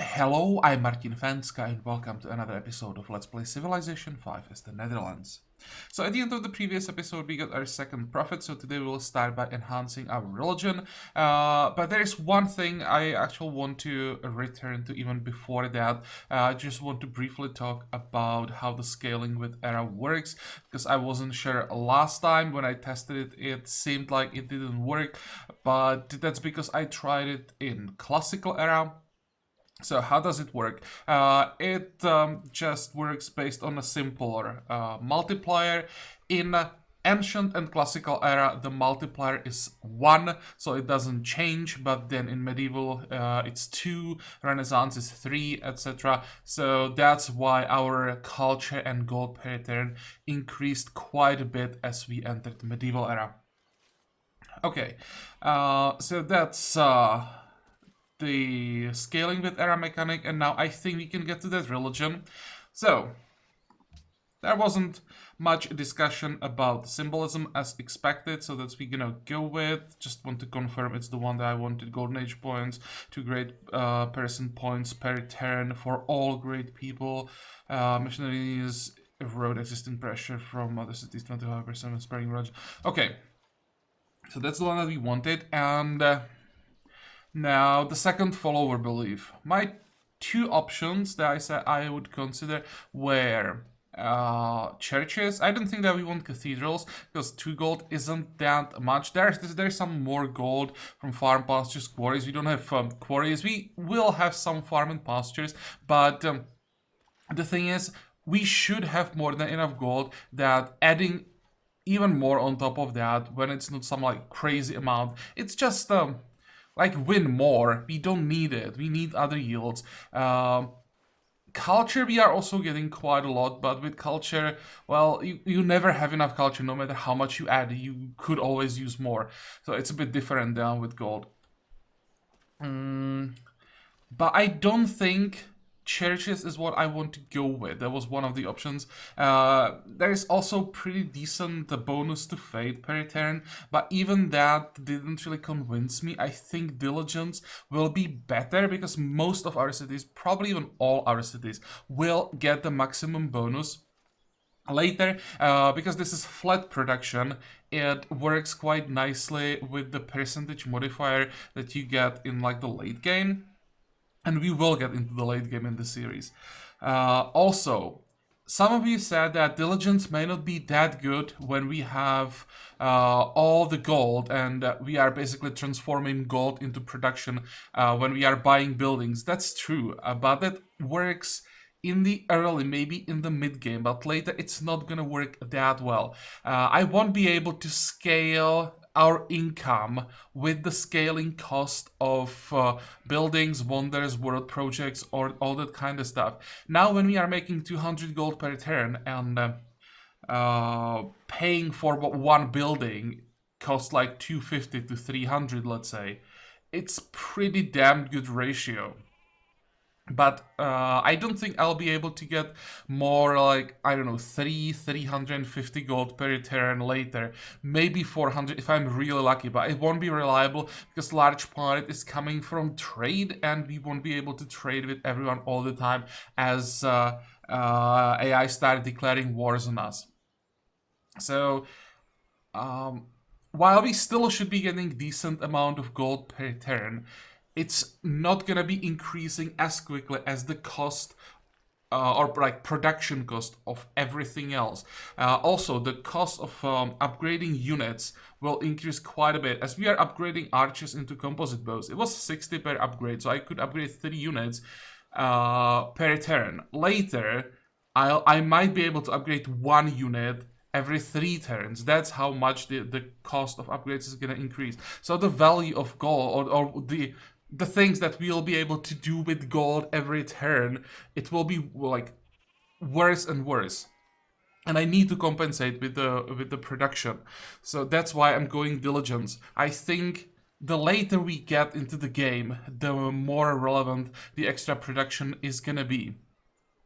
Hello, I'm Martin Fencka and welcome to another episode of Let's Play Civilization 5 as the Netherlands. So at the end of the previous episode we got our second prophet, so today we'll start by enhancing our religion. But there is one thing I actually want to return to even before that. I just want to briefly talk about how the scaling with era works, because I wasn't sure last time when I tested it, it seemed like it didn't work, but that's because I tried it in classical era. So how does it work? It just works based on a simpler multiplier. In ancient and classical era, the multiplier is 1, so it doesn't change, but then in medieval it's 2, Renaissance is 3, etc. So that's why our culture and gold pattern increased quite a bit as we entered the medieval era. Okay, so that's the scaling with era mechanic, and now I think we can get to that religion. So there wasn't much discussion about symbolism as expected, so that's we're gonna go with. Just want to confirm it's the one that I wanted. Golden Age points, 2 great person points per turn for all great people. Missionaries erode existing pressure from other cities, 25% spreading rods. Okay, so that's the one that we wanted, and now, the second follower belief. My two options that I said I would consider were churches. I don't think that we want cathedrals because 2 gold isn't that much. There's some more gold from farm pastures, quarries. We don't have quarries. We will have some farm and pastures, but the thing is, we should have more than enough gold that adding even more on top of that when it's not some like crazy amount. It's just like win more. We don't need it. We need other yields. Culture, we are also getting quite a lot, but with culture, well, you never have enough culture. No matter how much you add, you could always use more. So it's a bit different than with gold. But I don't think churches is what I want to go with. That was one of the options. There is also pretty decent bonus to fate per turn, but even that didn't really convince me. I think diligence will be better because most of our cities, probably even all our cities, will get the maximum bonus later. Because this is flat production, it works quite nicely with the percentage modifier that you get in like the late game. And we will get into the late game in the series. Also, some of you said that diligence may not be that good when we have all the gold and we are basically transforming gold into production when we are buying buildings. That's true, but that works in the early, maybe in the mid game, but later it's not gonna work that well. I won't be able to scale our income with the scaling cost of buildings, wonders, world projects, or all that kind of stuff. Now, when we are making 200 gold per turn and paying for one building costs like 250 to 300, let's say, it's pretty damn good ratio. But I don't think I'll be able to get more like, I don't know, 350 gold per turn later. Maybe 400 if I'm really lucky, but it won't be reliable because large part is coming from trade and we won't be able to trade with everyone all the time as AI start declaring wars on us. So, while we still should be getting decent amount of gold per turn, it's not gonna be increasing as quickly as the cost or like production cost of everything else. Also, the cost of upgrading units will increase quite a bit as we are upgrading archers into composite bows. It was 60 per upgrade, so I could upgrade 3 units per turn. Later, I might be able to upgrade 1 unit every 3 turns. That's how much the cost of upgrades is gonna increase. So the value of gold or the things that we'll be able to do with gold every turn, it will be like worse and worse. And I need to compensate with the production. So that's why I'm going diligence. I think the later we get into the game, the more relevant the extra production is gonna be.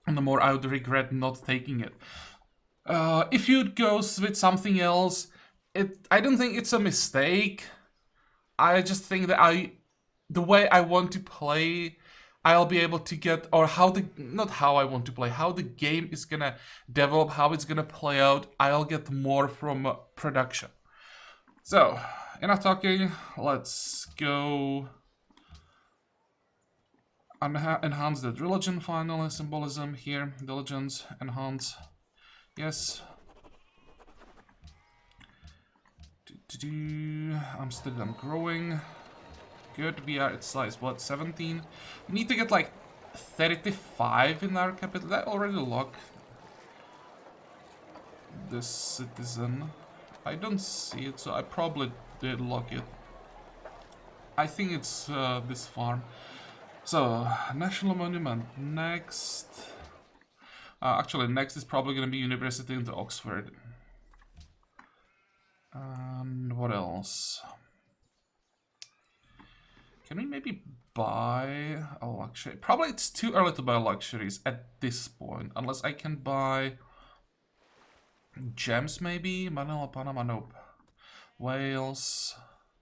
And the more I would regret not taking it. If you'd go with something else, I don't think it's a mistake. I just think that the way I want to play I'll be able to get, or how the, not how I want to play, how the game is gonna develop, how it's gonna play out, I'll get more from production. So, enough talking, let's go enhance the religion finally, symbolism here, diligence, enhance, yes. Amsterdam growing. Good, we are at size, what, 17? We need to get like 35 in our capital. Did I already lock this citizen? I don't see it, so I probably did lock it. I think it's this farm. So, National Monument next. Actually, next is probably going to be University into Oxford. And what else? Can we maybe buy a luxury? Probably it's too early to buy luxuries at this point. Unless I can buy gems maybe? Manila, Panama, nope. Wales,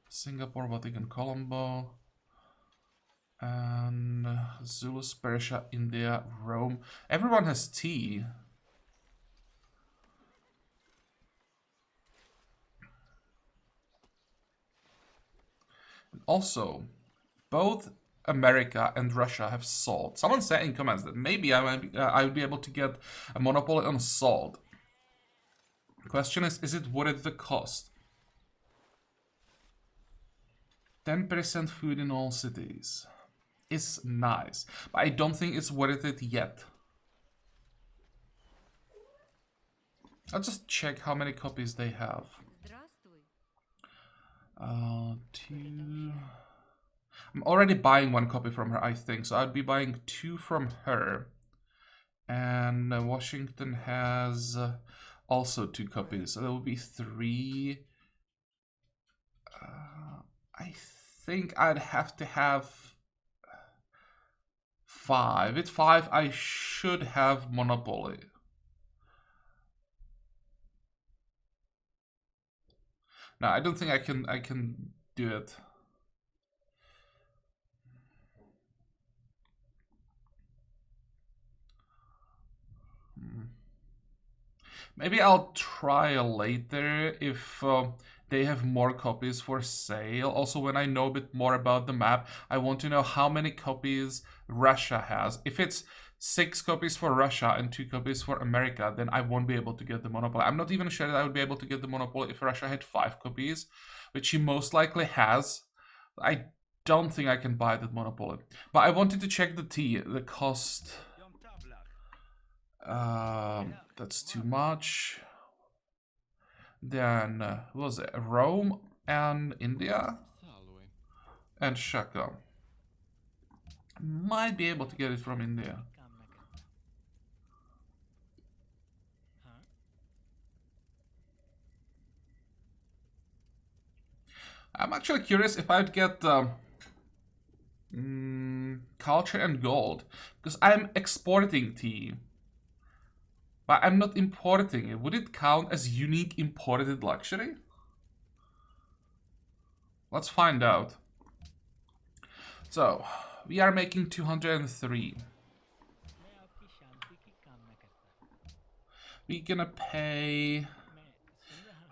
Singapore, Vatican, Colombo. And Zulus, Persia, India, Rome. Everyone has tea. Also, both America and Russia have salt. Someone said in comments that maybe I would be able to get a monopoly on salt. The question is it worth the cost? 10% food in all cities is nice, but I don't think it's worth it yet. I'll just check how many copies they have. Two. I'm already buying one copy from her, I think, so I'd be buying 2 from her. And Washington has also 2 copies, so there will be 3. I think I'd have to have 5. With 5, I should have Monopoly. No, I don't think I can do it. Maybe I'll try later if they have more copies for sale. Also, when I know a bit more about the map, I want to know how many copies Russia has. If it's 6 copies for Russia and 2 copies for America, then I won't be able to get the monopoly. I'm not even sure that I would be able to get the monopoly if Russia had 5 copies, which she most likely has. I don't think I can buy that monopoly. But I wanted to check the cost. That's too much. Then, what was it? Rome and India? And Shaka. Might be able to get it from India. I'm actually curious if I'd get culture and gold, because I'm exporting tea, but I'm not importing it. Would it count as unique imported luxury? Let's find out. So, we are making 203. We're gonna pay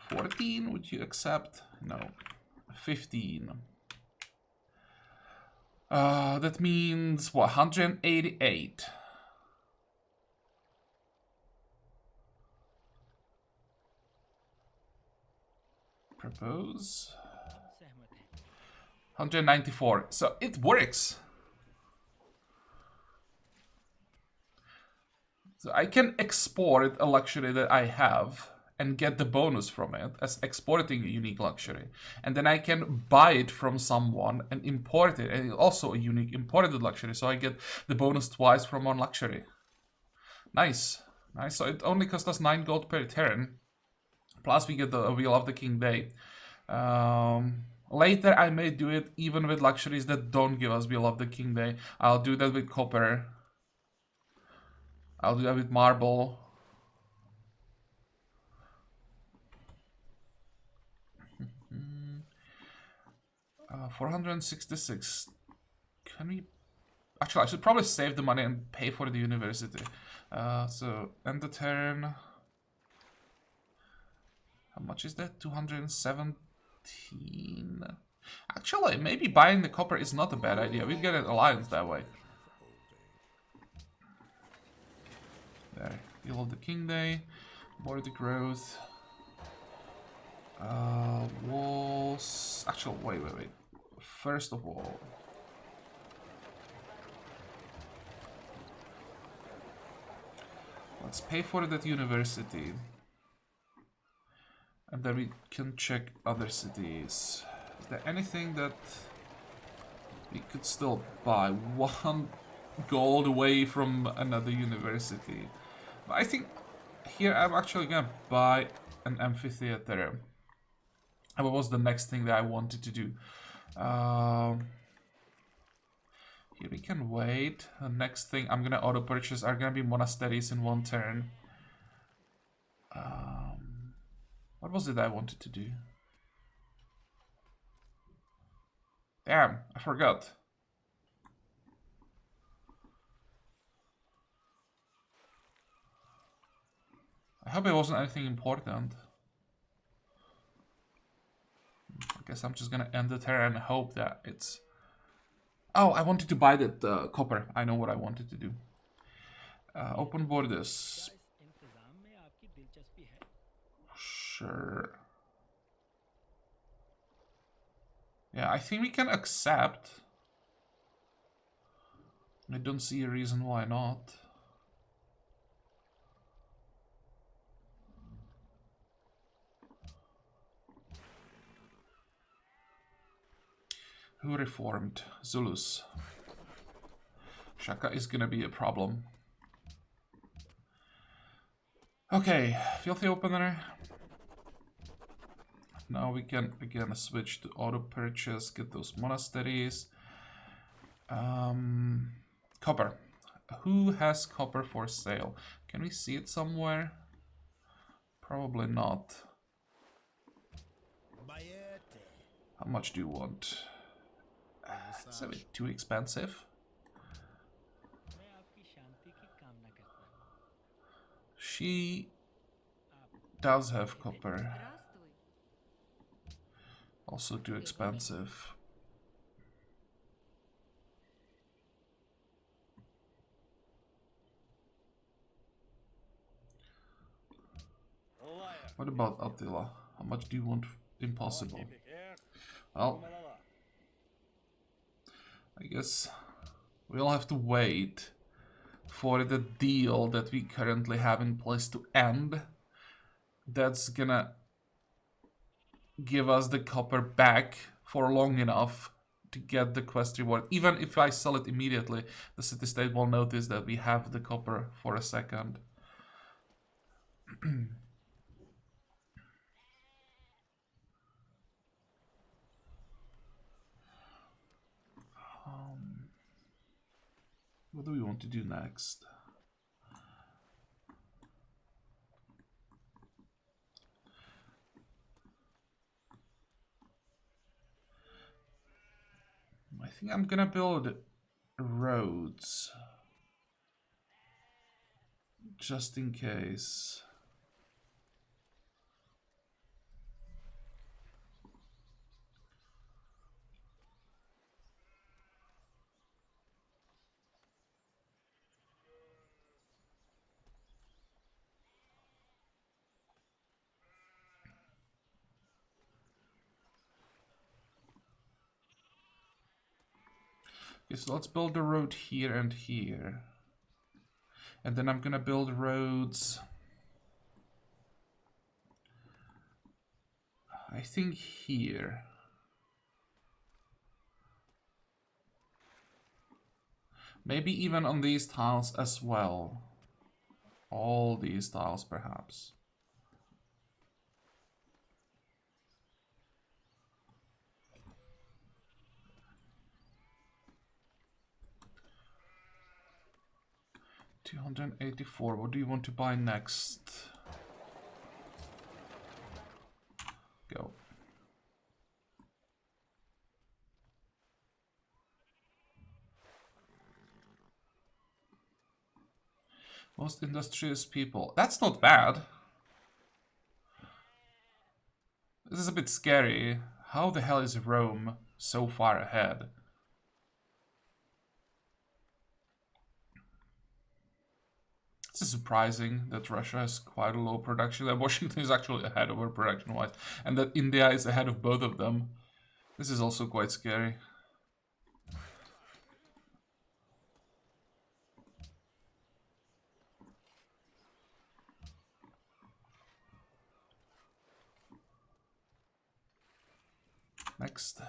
14, would you accept? No. 15. That means what? 188. Propose. 194. So it works. So I can export a luxury that I have and get the bonus from it as exporting a unique luxury. And then I can buy it from someone and import it, and also a unique imported luxury, so I get the bonus twice from one luxury. Nice. Nice. So it only cost us 9 gold per turn. Plus we get the Wheel of the King Day. Later I may do it even with luxuries that don't give us Wheel of the King Day. I'll do that with copper. I'll do that with marble. 466. Can we... Actually, I should probably save the money and pay for the university. So, end the turn. How much is that? 217. Actually, maybe buying the copper is not a bad idea. We get an alliance that way. There. Deal of the King Day. More the growth. Walls. Actually, wait. First of all, let's pay for it at university. And then we can check other cities. Is there anything that we could still buy? 1 gold away from another university. But I think here I'm actually gonna buy an amphitheater. And what was the next thing that I wanted to do? Here we can wait. The next thing I'm gonna auto purchase are gonna be monasteries in 1 turn. What was it I wanted to do? Damn, I forgot. I hope it wasn't anything important. I guess I'm just gonna end the turn and hope that it's... Oh, I wanted to buy that copper. I know what I wanted to do. Open borders. Sure. Yeah, I think we can accept. I don't see a reason why not. Who reformed? Zulus. Shaka is gonna be a problem. Okay, filthy opener. Now we can again switch to auto purchase, get those monasteries. Copper. Who has copper for sale? Can we see it somewhere? Probably not. How much do you want? Is that too expensive? She does have copper. Also too expensive. What about Attila? How much do you want? Impossible. Well, I guess we'll have to wait for the deal that we currently have in place to end. That's gonna give us the copper back for long enough to get the quest reward. Even if I sell it immediately, the city-state will notice that we have the copper for a second. What do we want to do next? I think I'm gonna build roads. Just in case. Okay, so let's build a road here and here. And then I'm gonna build roads. I think here. Maybe even on these tiles as well. All these tiles, perhaps. $284. What do you want to buy next? Go. Most industrious people. That's not bad. This is a bit scary. How the hell is Rome so far ahead? It's surprising that Russia has quite a low production, that Washington is actually ahead of her production-wise, and that India is ahead of both of them. This is also quite scary. Next.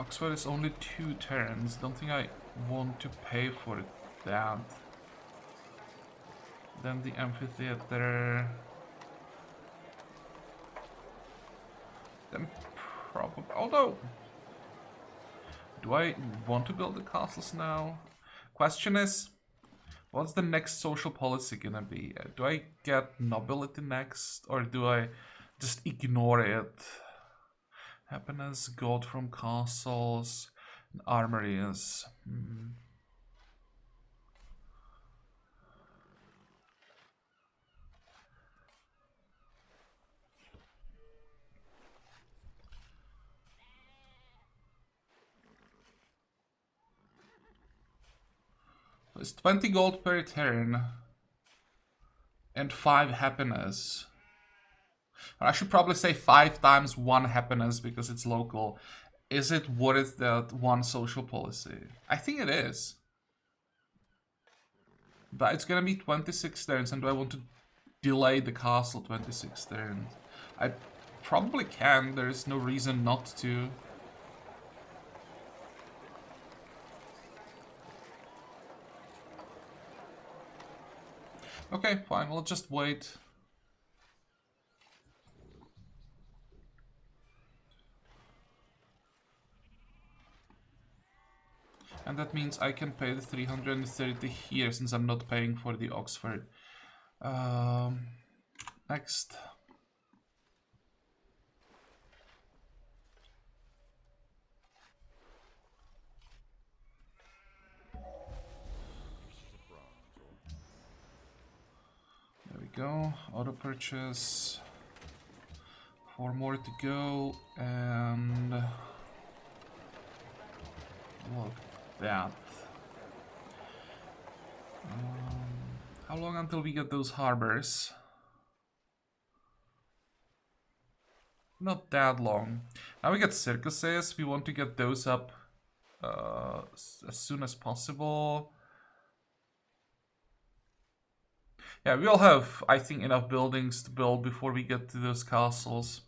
Oxford is only 2 turns. Don't think I want to pay for that. Then the amphitheater. Then probably. Although, do I want to build the castles now? Question is, what's the next social policy gonna be? Do I get nobility next, or do I just ignore it? Happiness, gold from castles, armories. It's 20 gold per turn and 5 happiness. I should probably say 5 times 1 happiness because it's local. Is it worth that 1 social policy? I think it is. But it's gonna be 26 turns, and do I want to delay the castle 26 turns? I probably can, there's no reason not to. Okay, fine, we'll just wait. And that means I can pay the 330 here since I'm not paying for the Oxford. Next. There we go. Auto purchase. 4 more to go, and look at that. How long until we get those harbors? Not that long. Now we get circuses. We want to get those up as soon as possible. Yeah, we'll have, I think, enough buildings to build before we get to those castles.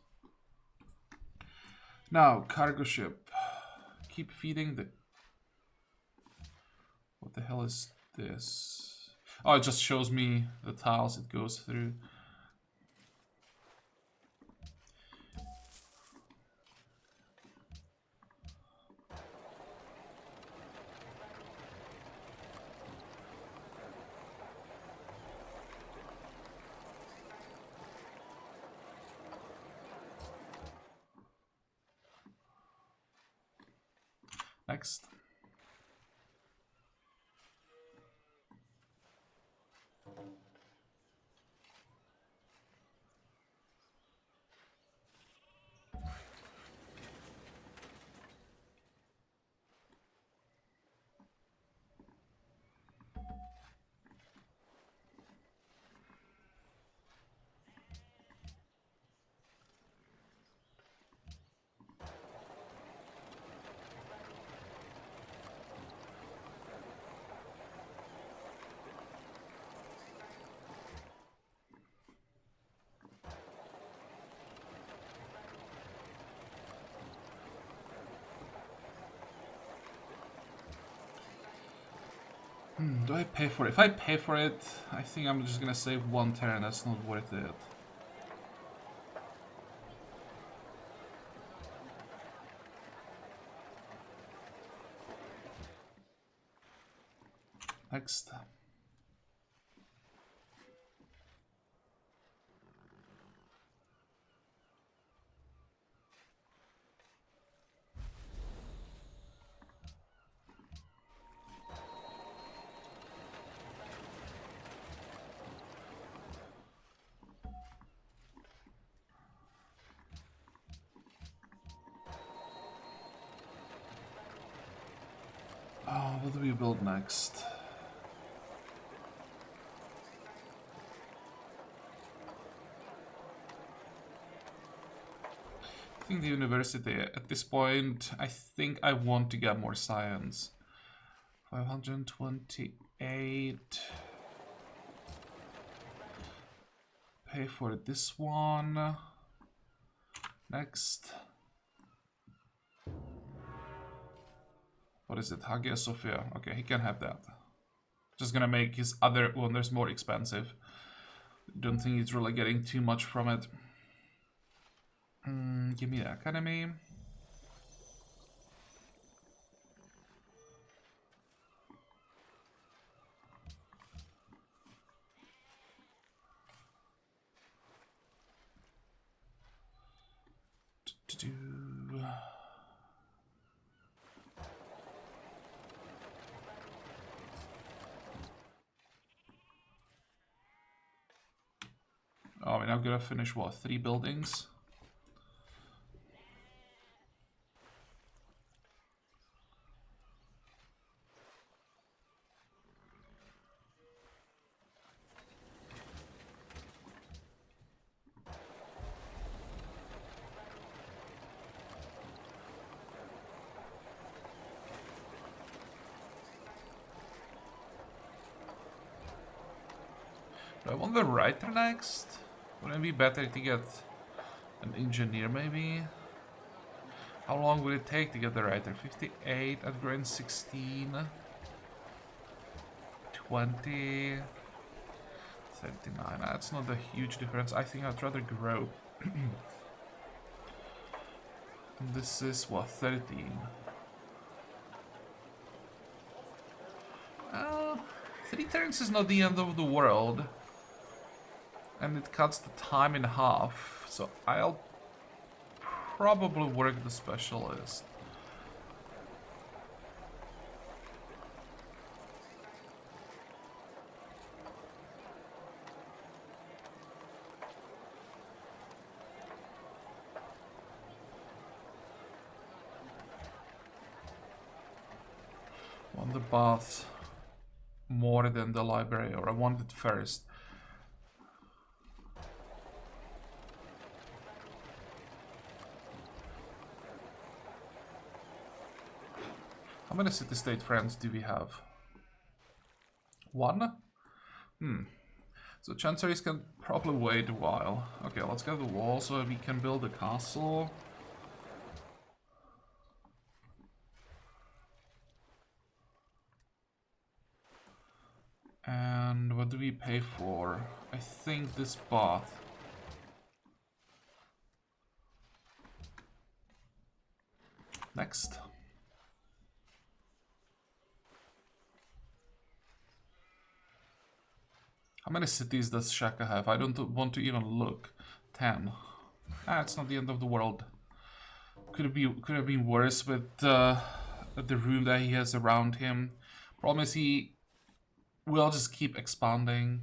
Now, cargo ship. Keep feeding the... What the hell is this? Oh, it just shows me the tiles it goes through. Next. Do I pay for it? If I pay for it, I think I'm just gonna save one turn. That's not worth it. Next. Oh, what do we build next? I think the university, at this point, I think I want to get more science. 528. Pay for this one. Next. What is it? Hagia Sophia. Okay, he can have that. Just gonna make his other wonders more expensive. Don't think he's really getting too much from it. Give me the academy. Oh, we're now gonna finish what? 3 buildings? Do I want the writer next? Wouldn't it be better to get an engineer maybe? How long would it take to get the writer? 58 at grade 16. 20. 39. That's not a huge difference. I think I'd rather grow. And this is what, 13? 3 turns is not the end of the world. And it cuts the time in half. So I'll probably work the specialist. I want the bath more than the library, or I want it first. How many city-state friends do we have? 1? So chanceries can probably wait a while. Okay, let's get the wall so we can build a castle. And what do we pay for? I think this bath. Next. How many cities does Shaka have? I don't want to even look. 10. It's not the end of the world. Could have been worse with the room that he has around him. Problem is he will just keep expanding.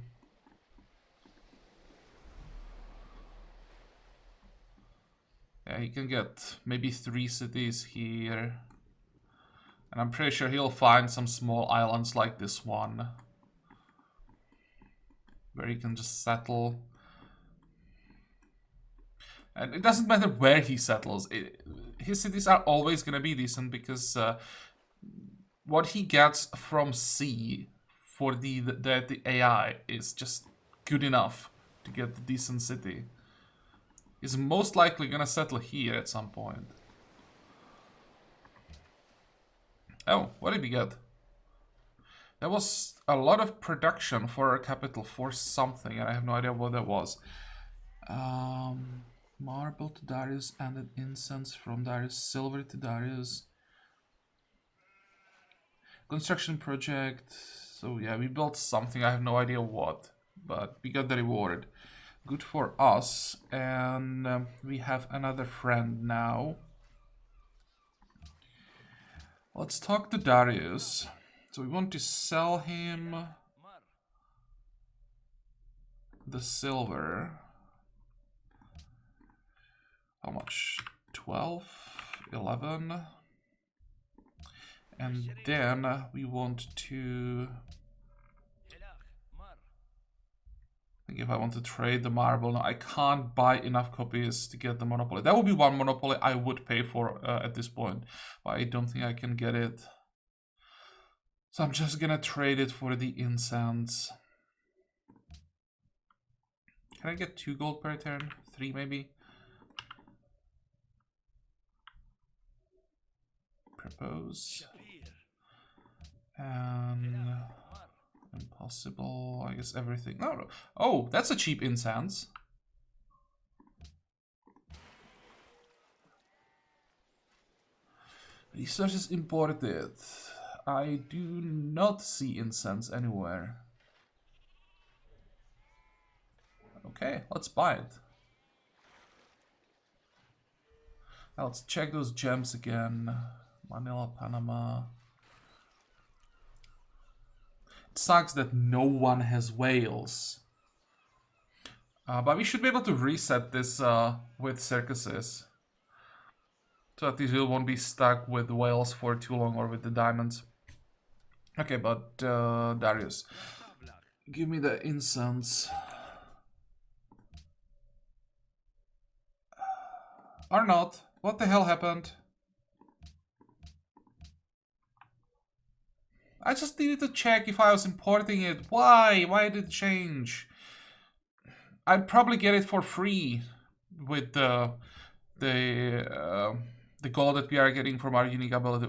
Yeah, he can get maybe 3 cities here. And I'm pretty sure he'll find some small islands like this one, where he can just settle. And it doesn't matter where he settles. His cities are always going to be decent because what he gets from sea for the AI is just good enough to get the decent city. He's most likely going to settle here at some point. Oh, what did we get? There was a lot of production for a capital for something, and I have no idea what that was. Marble to Darius, and incense from Darius, silver to Darius. Construction project. So yeah, we built something, I have no idea what, but we got the reward. Good for us, and we have another friend now. Let's talk to Darius. So we want to sell him the silver. How much? 12, 11. And then we want to... I think if I want to trade the marble, no, I can't buy enough copies to get the monopoly. That would be one monopoly I would pay for at this point, but I don't think I can get it. So I'm just gonna trade it for the incense. Can I get 2 gold per turn? 3 maybe? Propose. And impossible, I guess everything. No. Oh, that's a cheap incense. Resources imported. I do not see incense anywhere. Okay, let's buy it. Now let's check those gems again. Manila, Panama. It sucks that no one has whales. But we should be able to reset this with circuses. So at least we won't be stuck with whales for too long, or with the diamonds. Okay, but Darius, give me the incense. Or not. What the hell happened? I just needed to check if I was importing it. Why? Why did it change? I'd probably get it for free with the gold that we are getting from our unique ability.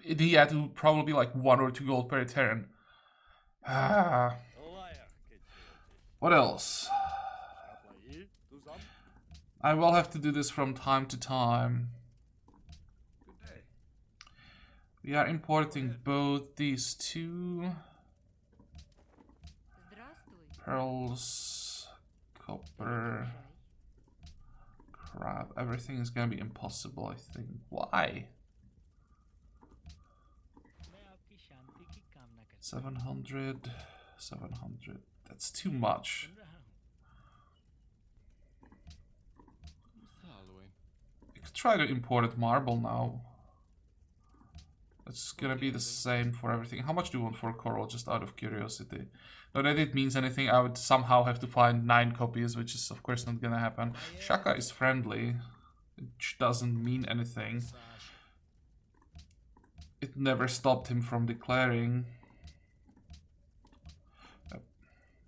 He had to probably like 1 or 2 gold per turn. What else? I will have to do this from time to time. We are importing both these 2. Pearls, copper, crap. Everything is gonna be impossible, I think. Why? 700, 700. That's too much. I could try to import marble now. It's gonna be the same for everything. How much do you want for coral, just out of curiosity? Not that it means anything. I would somehow have to find 9 copies, which is of course not gonna happen. Shaka is friendly, which doesn't mean anything. It never stopped him from declaring.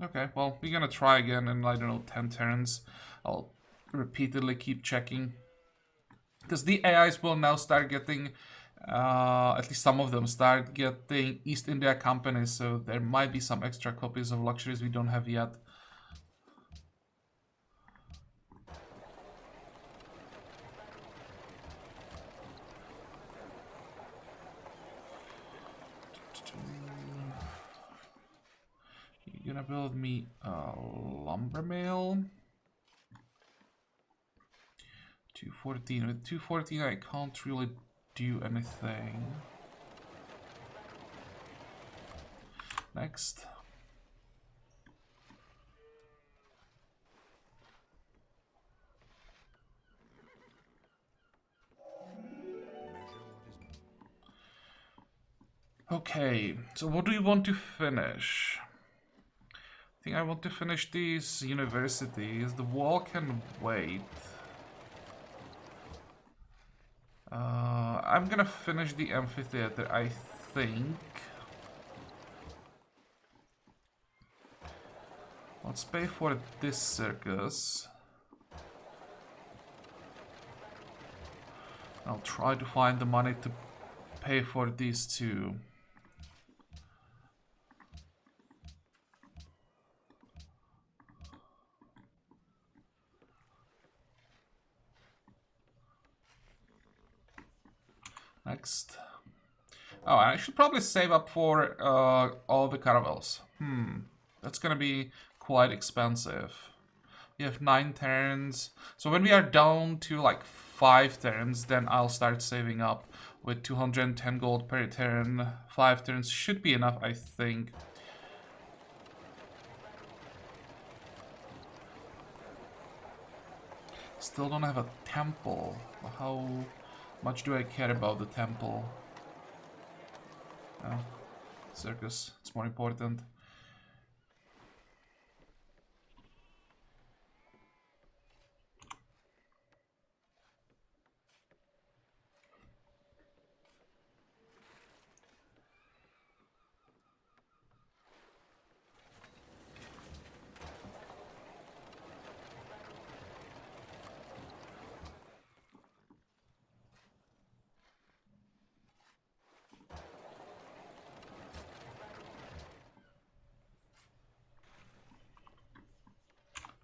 Okay, well, we're gonna try again in, I don't know, 10 turns. I'll repeatedly keep checking. Because the AIs will now start getting... at least some of them start getting East India Company, so there might be some extra copies of luxuries we don't have yet. You're gonna build me a lumber mill. 214. With 214 I can't really do anything. Next. Okay, so what do you want to finish? I think I want to finish these universities. The wall can wait. I'm gonna finish the amphitheater, I think. Let's pay for this circus. I'll try to find the money to pay for these 2. Next. Oh, I should probably save up for all the caravels. That's gonna be quite expensive. We have 9 turns. So when we are down to like 5 turns, then I'll start saving up with 210 gold per turn. 5 turns should be enough, I think. Still don't have a temple. How much do I care about the temple? Oh, circus. It's more important.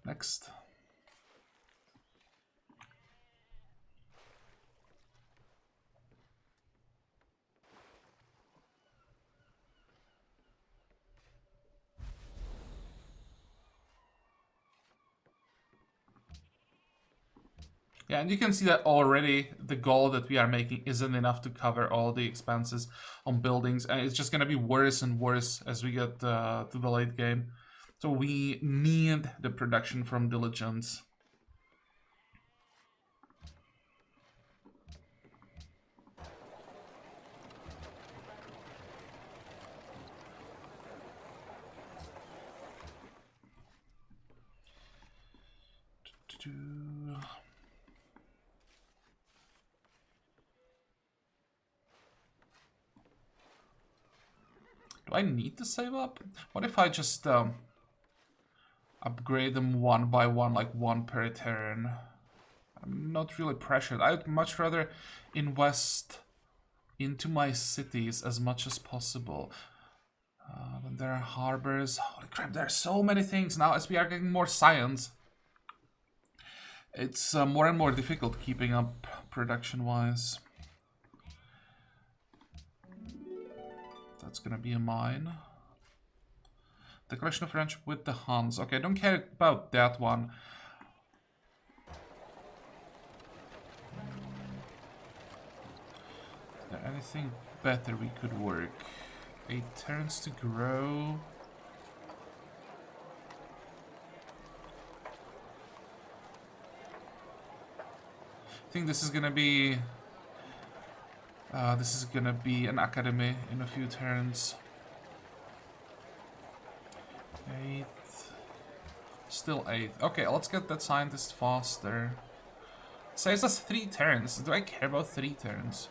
Next. Yeah, and you can see that already the goal that we are making isn't enough to cover all the expenses on buildings, and it's just going to be worse and worse as we get to the late game. So we need the production from diligence. Do I need to save up? What if I just upgrade them one by one, like 1 per turn? I'm not really pressured. I'd much rather invest into my cities as much as possible. Then there are harbors. Holy crap, there are so many things now as we are getting more science. It's more and more difficult keeping up production-wise. That's gonna be a mine. Declaration of friendship with the Huns. Okay, I don't care about that one. Is there anything better we could work? 8 turns to grow. I think this is gonna be an academy in a few turns. 8. Still 8. Okay, let's get that scientist faster. Saves us 3 turns. Do I care about 3 turns?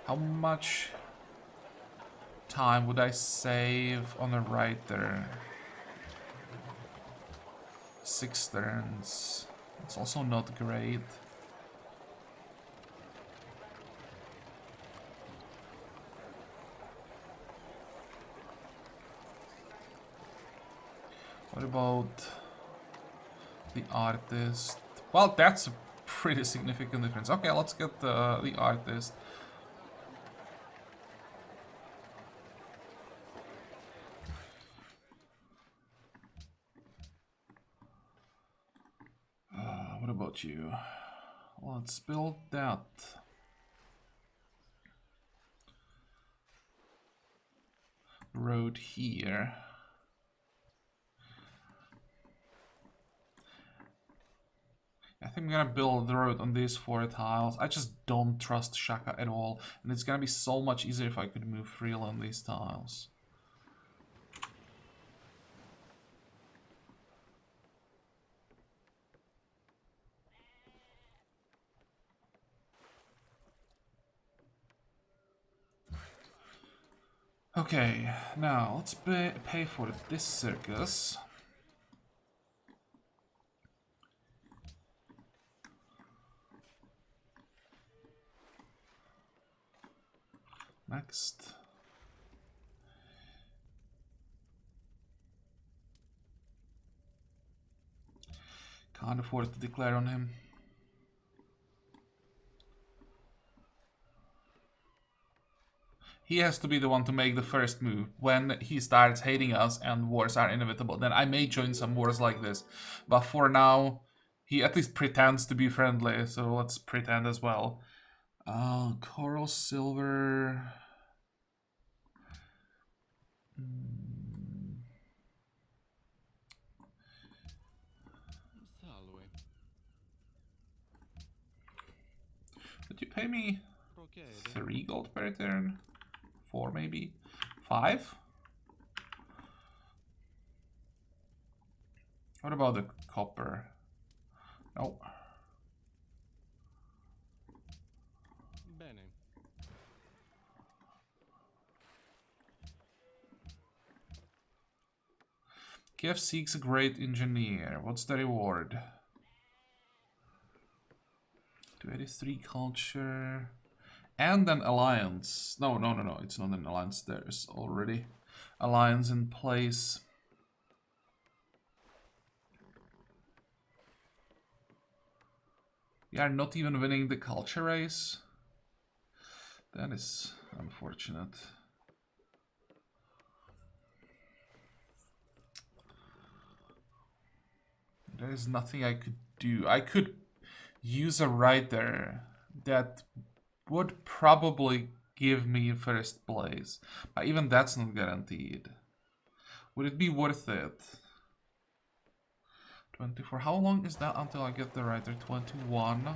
How much time would I save on the right there? 6 turns. It's also not great. What about the artist? Well, that's a pretty significant difference. Okay, let's get the artist. What about you? Let's build that. Road here. I think I'm gonna build the road on these 4 tiles. I just don't trust Shaka at all, and it's gonna be so much easier if I could move freely on these tiles. Okay, now let's pay for this circus. Next. Can't afford to declare on him. he has to be the one to make the first move. When he starts hating us and wars are inevitable, then I may join some wars like this. But for now, he at least pretends to be friendly, so let's pretend as well. Coral silver. Did you pay me 3 gold per turn? 4 maybe? 5? What about the copper? No. Kiev seeks a great engineer. What's the reward? 283 culture. And an alliance. No. It's not an alliance. There's already alliance in place. We are not even winning the culture race. That is unfortunate. There is nothing I could do. I could use a writer that would probably give me first place. But even that's not guaranteed. Would it be worth it? 24. How long is that until I get the writer? 21.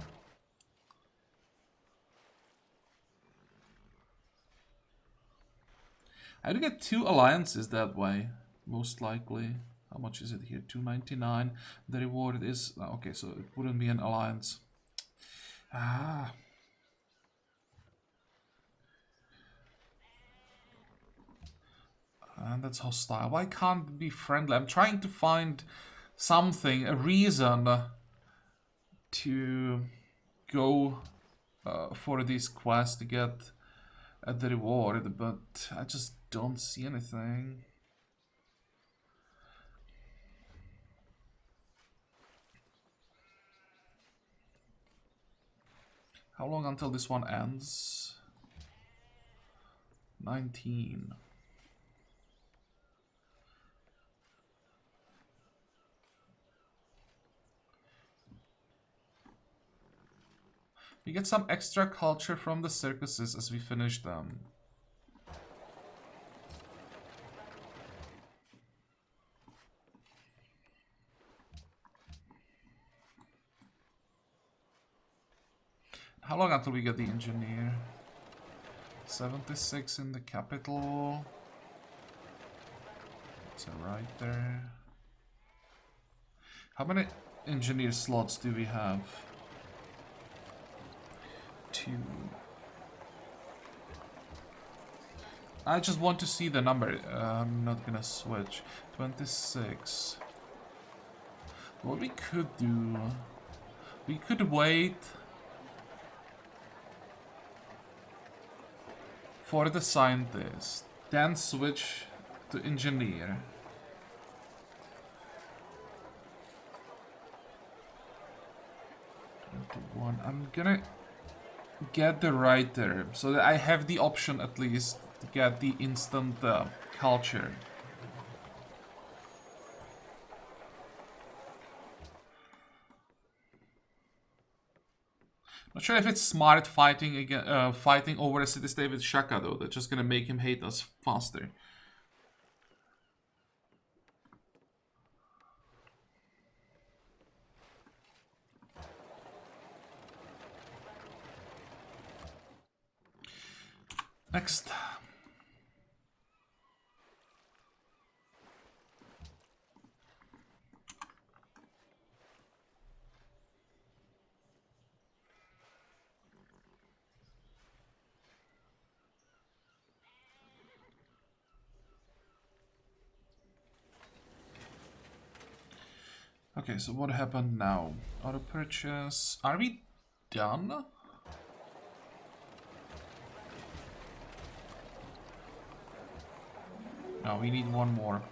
I do get 2 alliances that way, most likely. How much is it here? 299. The reward is... okay, so it wouldn't be an alliance. Ah. And that's hostile. Why can't it be friendly? I'm trying to find something, a reason to go for this quest to get the reward, but I just don't see anything. How long until this one ends? 19. We get some extra culture from the circuses as we finish them. How long until we get the engineer? 76 in the capital. It's right there. How many engineer slots do we have? 2. I just want to see the number. I'm not gonna switch. 26. What we could do... we could wait for the scientist, then switch to engineer. I'm gonna get the writer so that I have the option at least to get the instant culture. Not sure if it's smart fighting again, fighting over a city-state with Shaka though. That's just gonna make him hate us faster. Next. Okay, so what happened now? Auto purchase. Are we done? No, we need one more.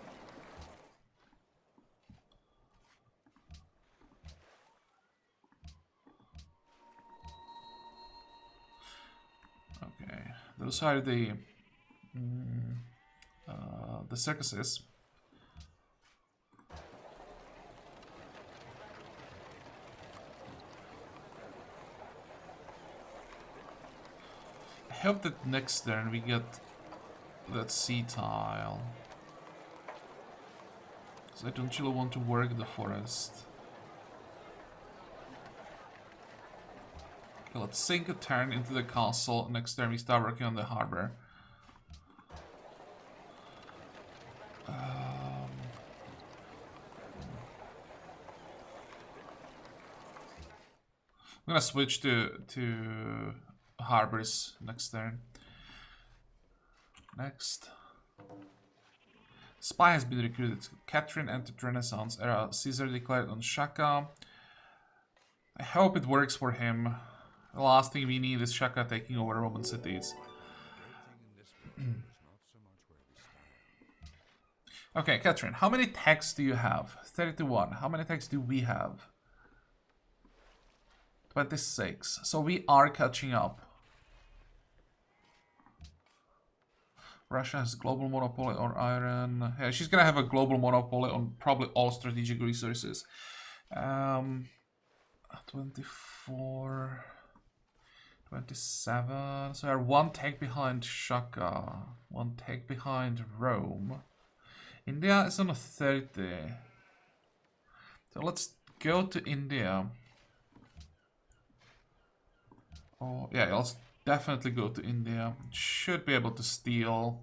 Okay, those are the the circuses. I hope that next turn we get that sea tile. Because I don't really want to work the forest. Okay, let's sink a turn into the castle. Next turn we start working on the harbor. I'm gonna switch to harbors next turn. Next. Spy has been recruited. Catherine entered Renaissance era. Caesar declared on Shaka. I hope it works for him. The last thing we need is Shaka taking over Roman cities. Okay, Catherine, how many techs do you have? 31. How many techs do we have? 26. So we are catching up. Russia has global monopoly on iron. Yeah, she's gonna have a global monopoly on probably all strategic resources. 24, 27. So we're one tech behind Shaka, one tech behind Rome. India is on a 30. So let's go to India. Oh, yeah, let's definitely go to India. Should be able to steal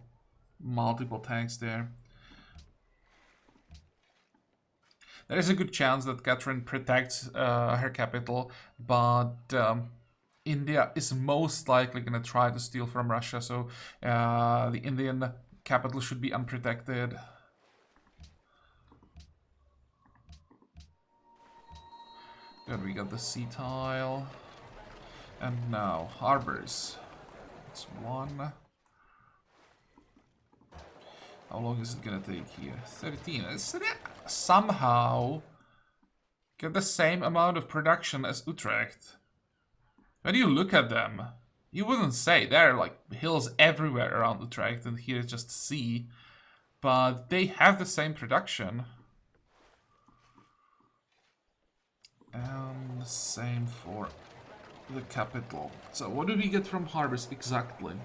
multiple tanks there. There is a good chance that Catherine protects her capital, but India is most likely going to try to steal from Russia, so the Indian capital should be unprotected. Good, we got the sea tile. And now, harbors. It's one. How long is it gonna take here? 13. It's somehow get the same amount of production as Utrecht. When you look at them, you wouldn't say there are like hills everywhere around Utrecht and here is just sea. But they have the same production. And the same for the capital. So what do we get from harbors exactly?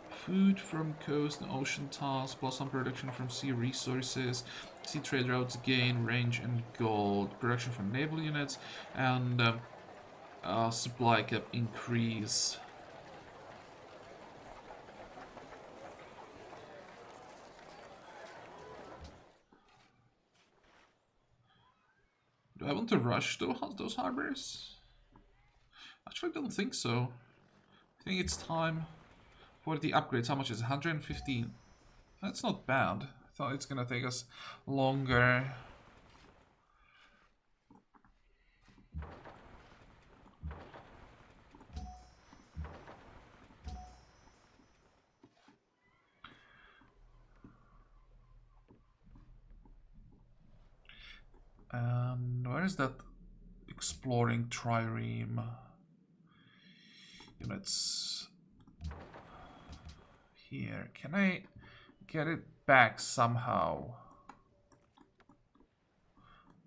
Food from coast and ocean tiles, plus some production from sea resources. Sea trade routes gain range and gold. Production from naval units and supply cap increase. Do I want to rush those harbors? Actually, I don't think so. I think it's time for the upgrades. How much is it? 115. That's not bad. I thought it's gonna take us longer. And where is that exploring trireme units? Here. Can I get it back somehow?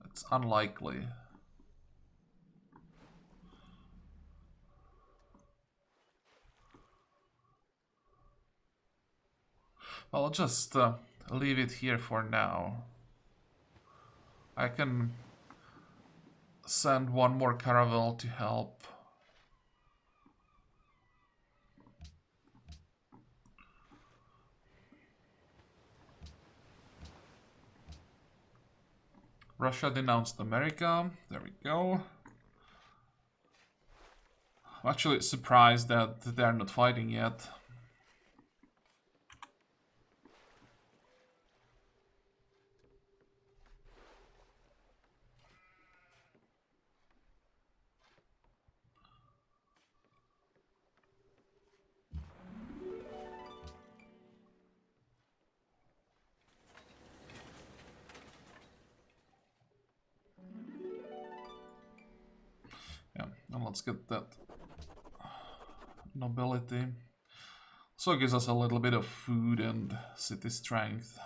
It's unlikely. Well, I'll just leave it here for now. I can send one more caravel to help. Russia denounced America. There we go. I'm actually surprised that they're not fighting yet. Yeah, and let's get that nobility. So it gives us a little bit of food and city strength.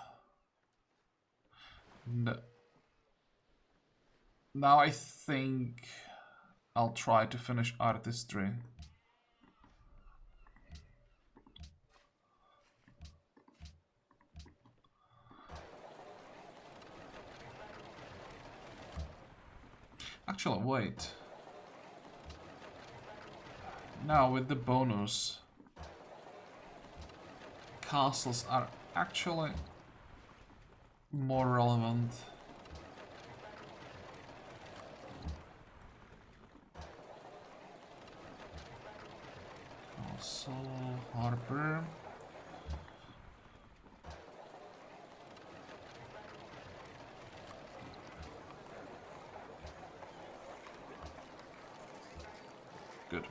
And now I think I'll try to finish artistry. Actually, wait. Now with the bonus, castles are actually more relevant. Castle, Harper. Good.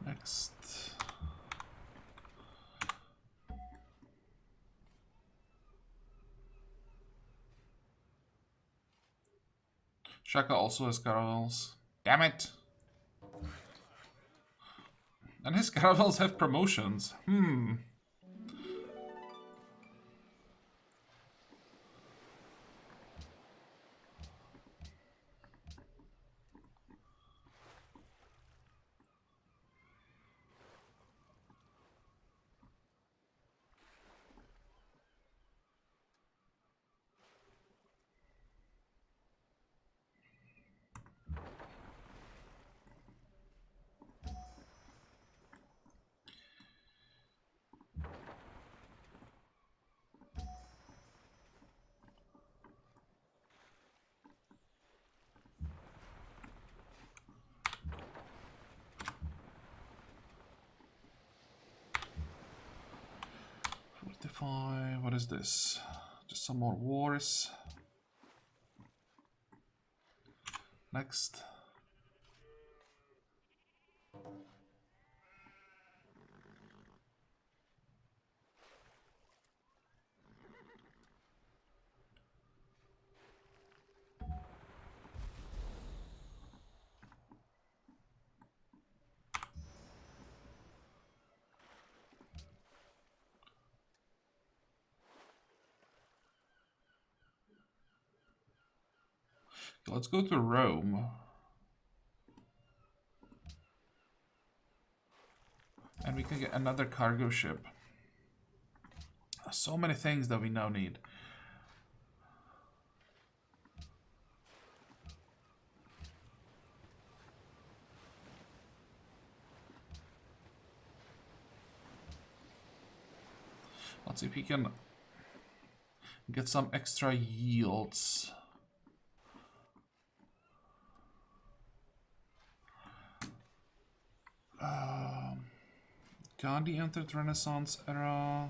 Next. Shaka also has caravels. Damn it! And his caravels have promotions. What is this? Just some more wars. Next. Let's go to Rome. And we can get another cargo ship. So many things that we now need. Let's see if we can get some extra yields. Gandhi entered Renaissance era.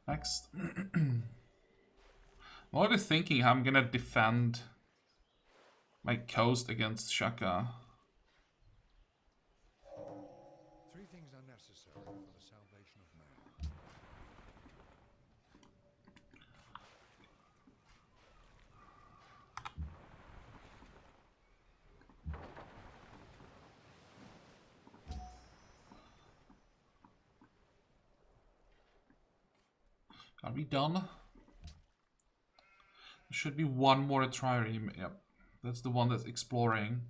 Next. I'm already thinking how I'm gonna defend my coast against Shaka. Three things are necessary for the salvation of man. Are we done? There should be one more trireme. Yep. That's the one that's exploring.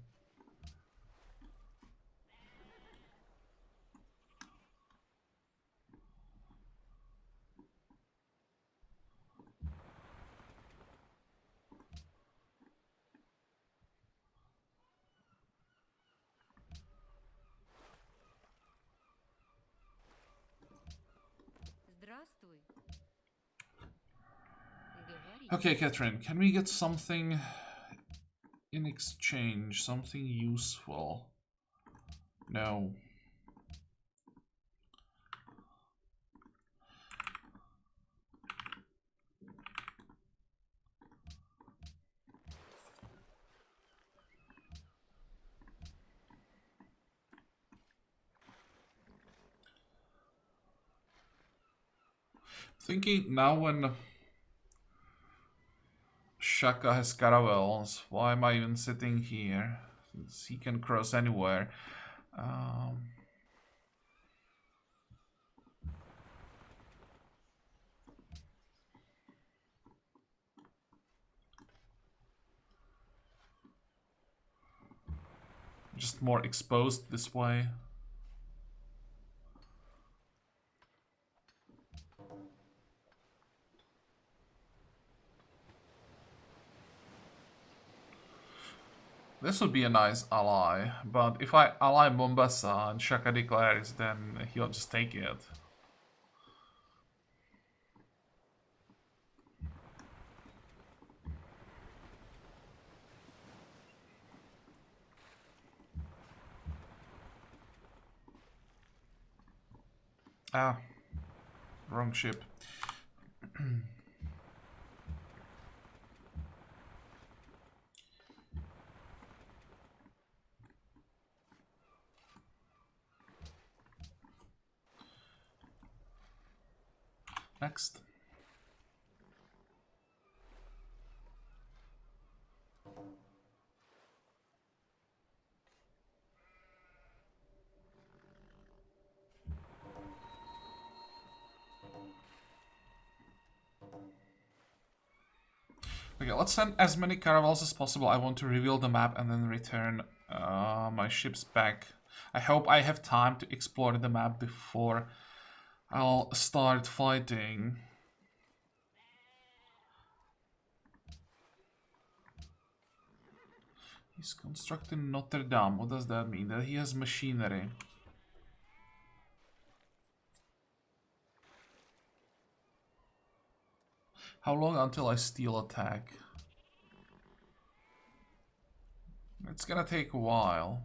Здравствуй. Говори. Okay, Catherine, can we get something in exchange? Something useful? No. Thinking now when Shaka has caravels, why am I even sitting here? Since he can cross anywhere. Just more exposed this way. This would be a nice ally, but if I ally Mombasa and Shaka declares, then he'll just take it. Ah, wrong ship. Next. Okay, let's send as many caravels as possible. I want to reveal the map and then return my ships back. I hope I have time to explore the map before I'll start fighting. He's constructing Notre Dame. What does that mean? That he has machinery. How long until I steal attack? It's gonna take a while.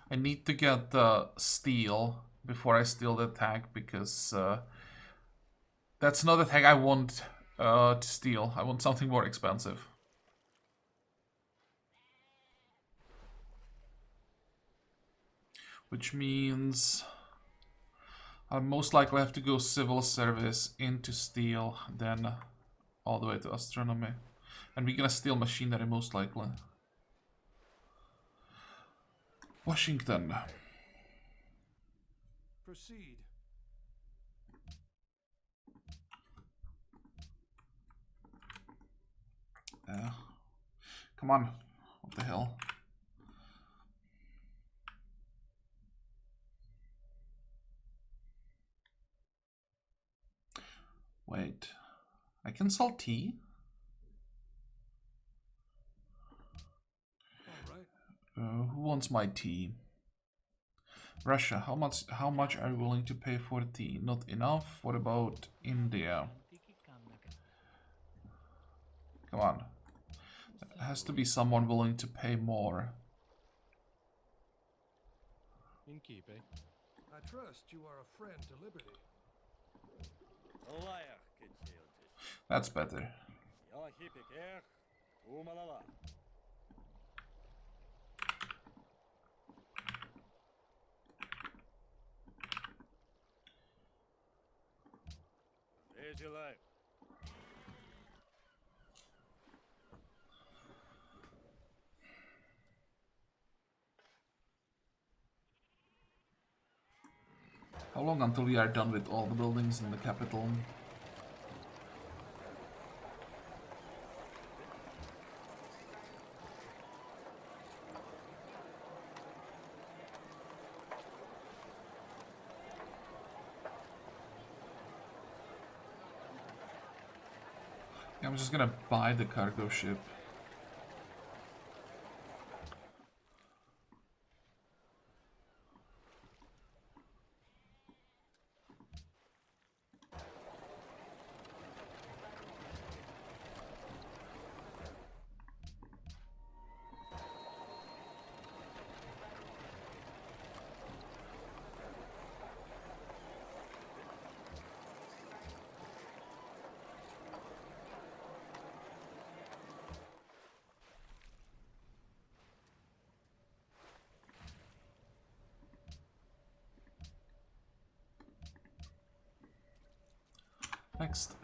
I need to get the steel before I steal the attack because that's not the attack I want to steal. I want something more expensive. Which means I'll most likely have to go civil service into steel, then all the way to astronomy. And we're gonna steal machinery most likely. Washington. Proceed. Come on. What the hell? Wait. I can sell tea? All right. Who wants my tea? Russia, how much are you willing to pay for tea? Not enough. What about India? Come on. There has to be someone willing to pay more. In keeping. I trust you are a friend to liberty. That's better. How long until we are done with all the buildings in the capital? I'm just gonna buy the cargo ship. Next.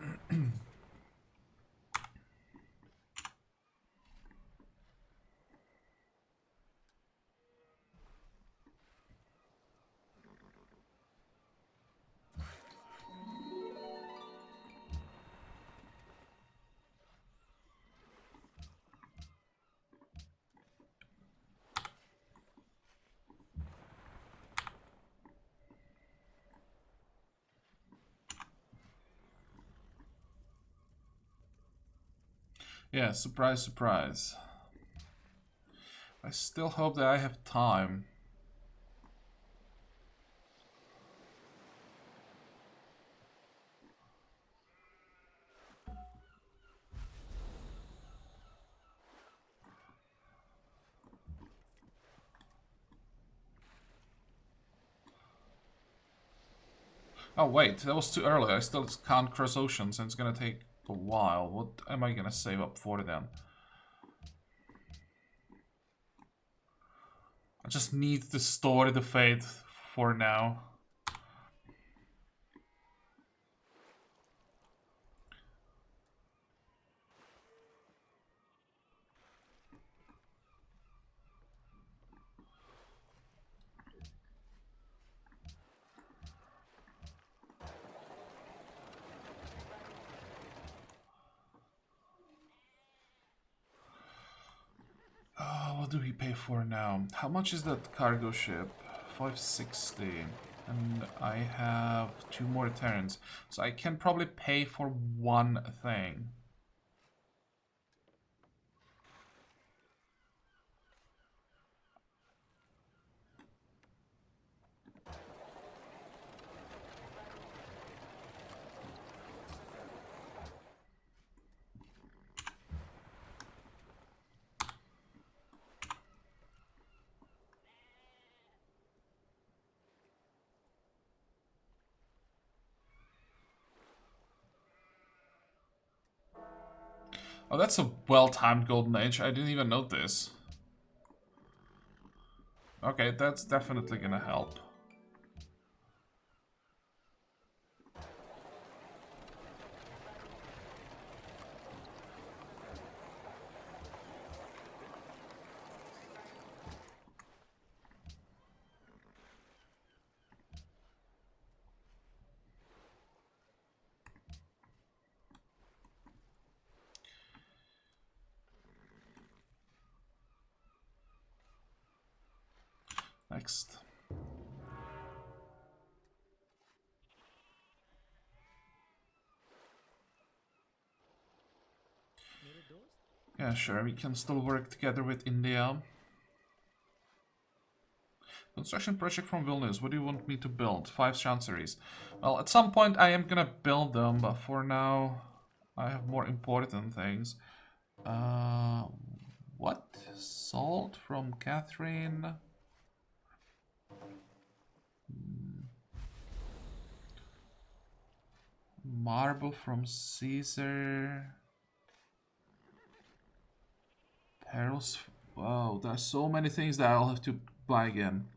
Yeah, surprise, surprise. I still hope that I have time. Oh wait, that was too early. I still can't cross oceans and it's gonna take a while. What am I gonna save up for then? I just need to store the fate for now. What do we pay for now? How much is that cargo ship? 560. And I have 2 more turns. So I can probably pay for one thing. Oh, that's a well-timed golden age. I didn't even notice. Okay, that's definitely gonna help. Next. Yeah, sure, we can still work together with India. Construction project from Vilnius. What do you want me to build? 5 chanceries. Well, at some point I am gonna build them, but for now I have more important things. What? Salt from Catherine? Marble from Caesar? Perils? Wow, there are so many things that I'll have to buy again.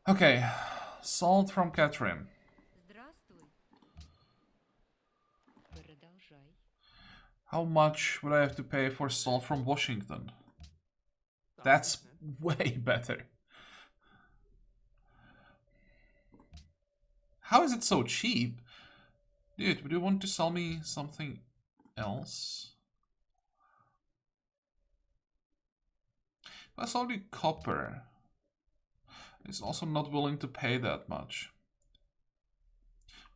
Okay, salt from Catherine. How much would I have to pay for salt from Washington? That's way better. How is it so cheap? Dude, would you want to sell me something else? That's only copper. He's also not willing to pay that much.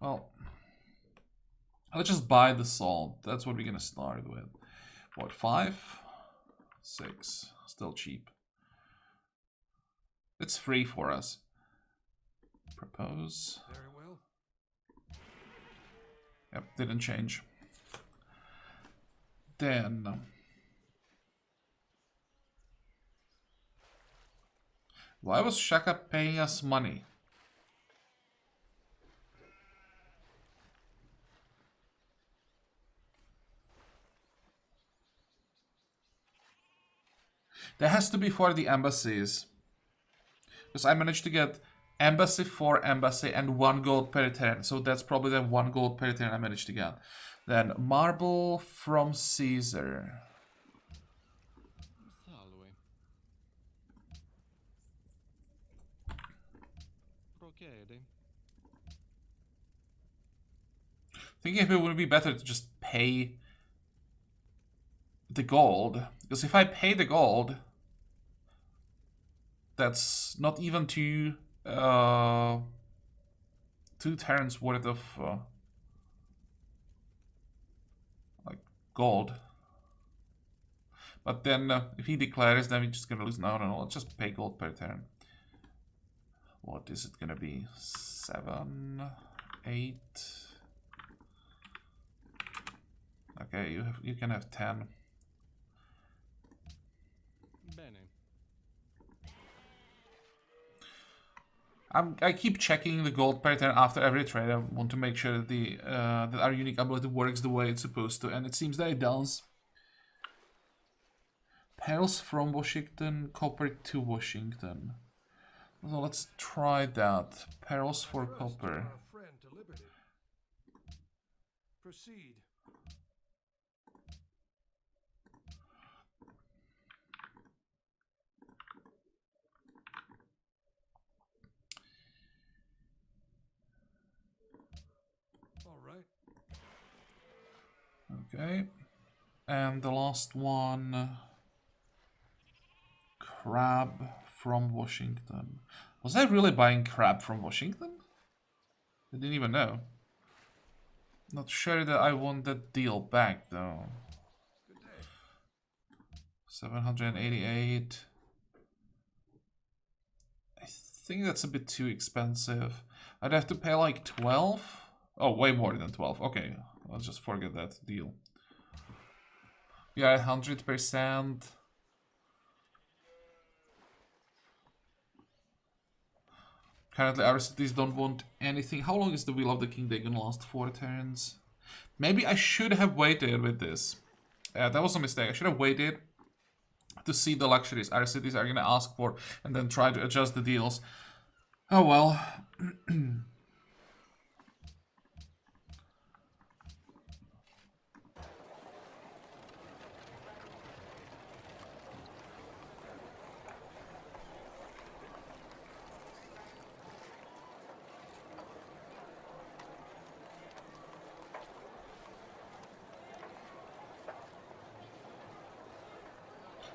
Well, let's just buy the salt. That's what we're gonna start with. What, 5? 6. Still cheap. It's free for us. Propose. Very well. Yep, didn't change. Then... why was Shaka paying us money? That has to be for the embassies. Because I managed to get embassy for embassy and 1 gold per turn. So that's probably the 1 gold per turn I managed to get. Then marble from Caesar. Salve. Procede. Thinking if it would be better to just pay the gold. Because if I pay the gold, that's not even 2 turns worth of like gold. But then if he declares, then we're just gonna lose. No, let's just pay gold per turn. What is it gonna be? 7, 8. Okay, you can have 10. Bene. I keep checking the gold per turn after every trade. I want to make sure that that our unique ability works the way it's supposed to, and it seems that it does. Pearls from Washington, copper to Washington. So let's try that. Pearls for Trust copper. you are a friend to liberty. Proceed. All right. Okay. And the last one. Crab from Washington. Was I really buying crab from Washington? I didn't even know. Not sure that I want that deal back though. Good day. 788. I think that's a bit too expensive. I'd have to pay like 12. Oh, way more than 12. Okay, let's just forget that deal. We are 100%. Currently, our cities don't want anything. How long is the Wheel of the King? They're gonna last 4 turns. Maybe I should have waited with this. That was a mistake. I should have waited to see the luxuries our cities are gonna ask for and then try to adjust the deals. Oh well.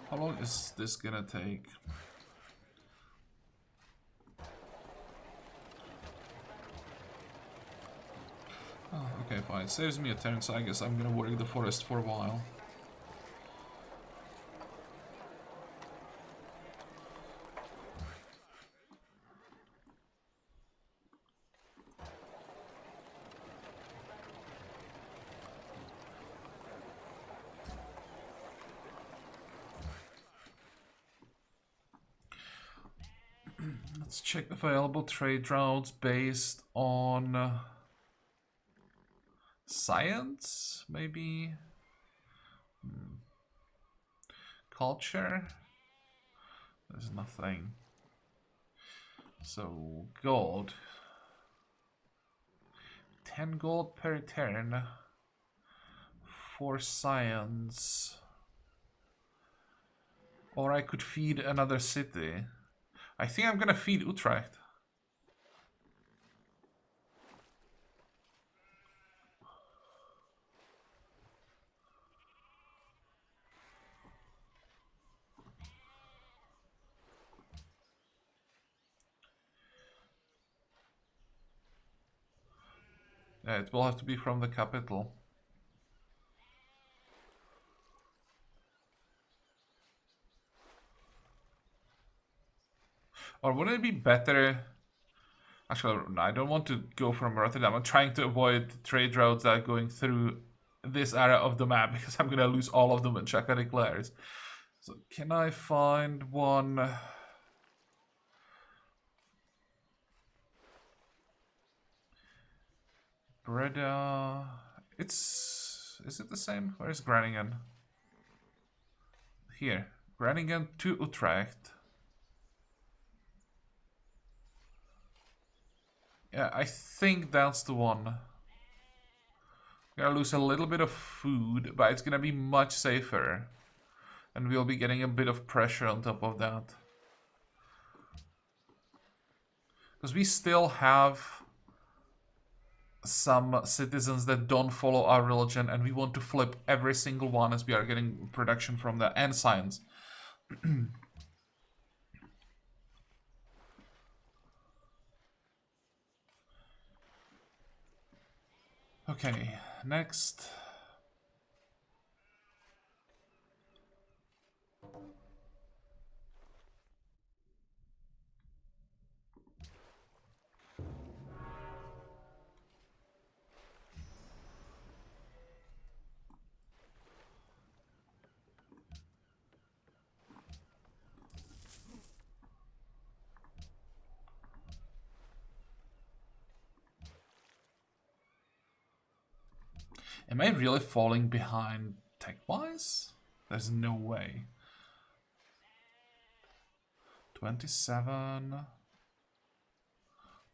How long is this gonna take? Oh, okay, fine. Saves me a turn, so I guess I'm gonna work the forest for a while. Let's check available trade routes based on science, maybe? Culture? There's nothing. So, gold. 10 gold per turn for science. Or I could feed another city. I think I'm gonna feed Utrecht. Yeah, it will have to be from the capital. Or wouldn't it be better... Actually, I don't want to go from Rotterdam. I'm trying to avoid trade routes that are going through this area of the map because I'm gonna lose all of them when Chaka declares. So can I find one? Breda. Is it the same? Where's Groningen? Here. Groningen to Utrecht. Yeah, I think that's the one. Gonna lose a little bit of food, but it's gonna be much safer. And we'll be getting a bit of pressure on top of that. Because we still have some citizens that don't follow our religion, and we want to flip every single one as we are getting production from that, and science. Okay, next. Am I really falling behind tech-wise? There's no way. 27,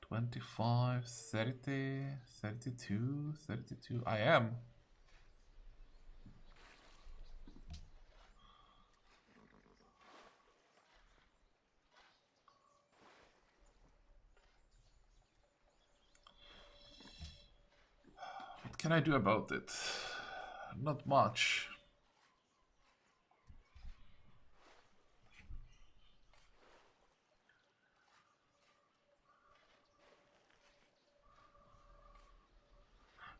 25, 30, 32, 32. I am. What can I do about it? Not much.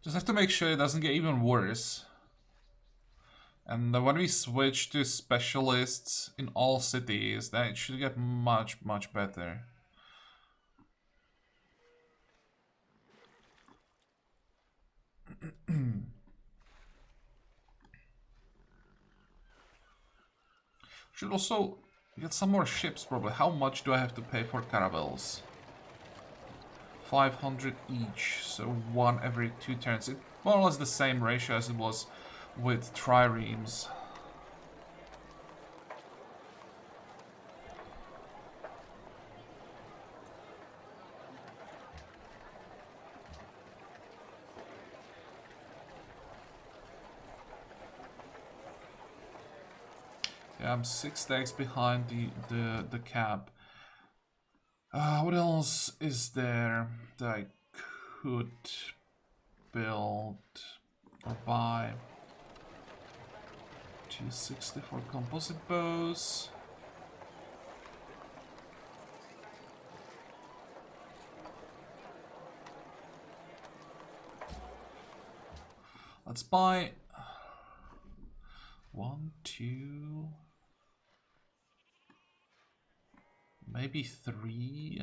Just have to make sure it doesn't get even worse. And when we switch to specialists in all cities, then it should get much, much better. Should also get some more ships, probably. How much do I have to pay for caravels? 500 each, so one every 2 turns. It's more or less the same ratio as it was with triremes. Yeah, I'm 6 stacks behind the cap. What else is there that I could build or buy? 260 for composite bows. Let's buy 1, 2, maybe 3.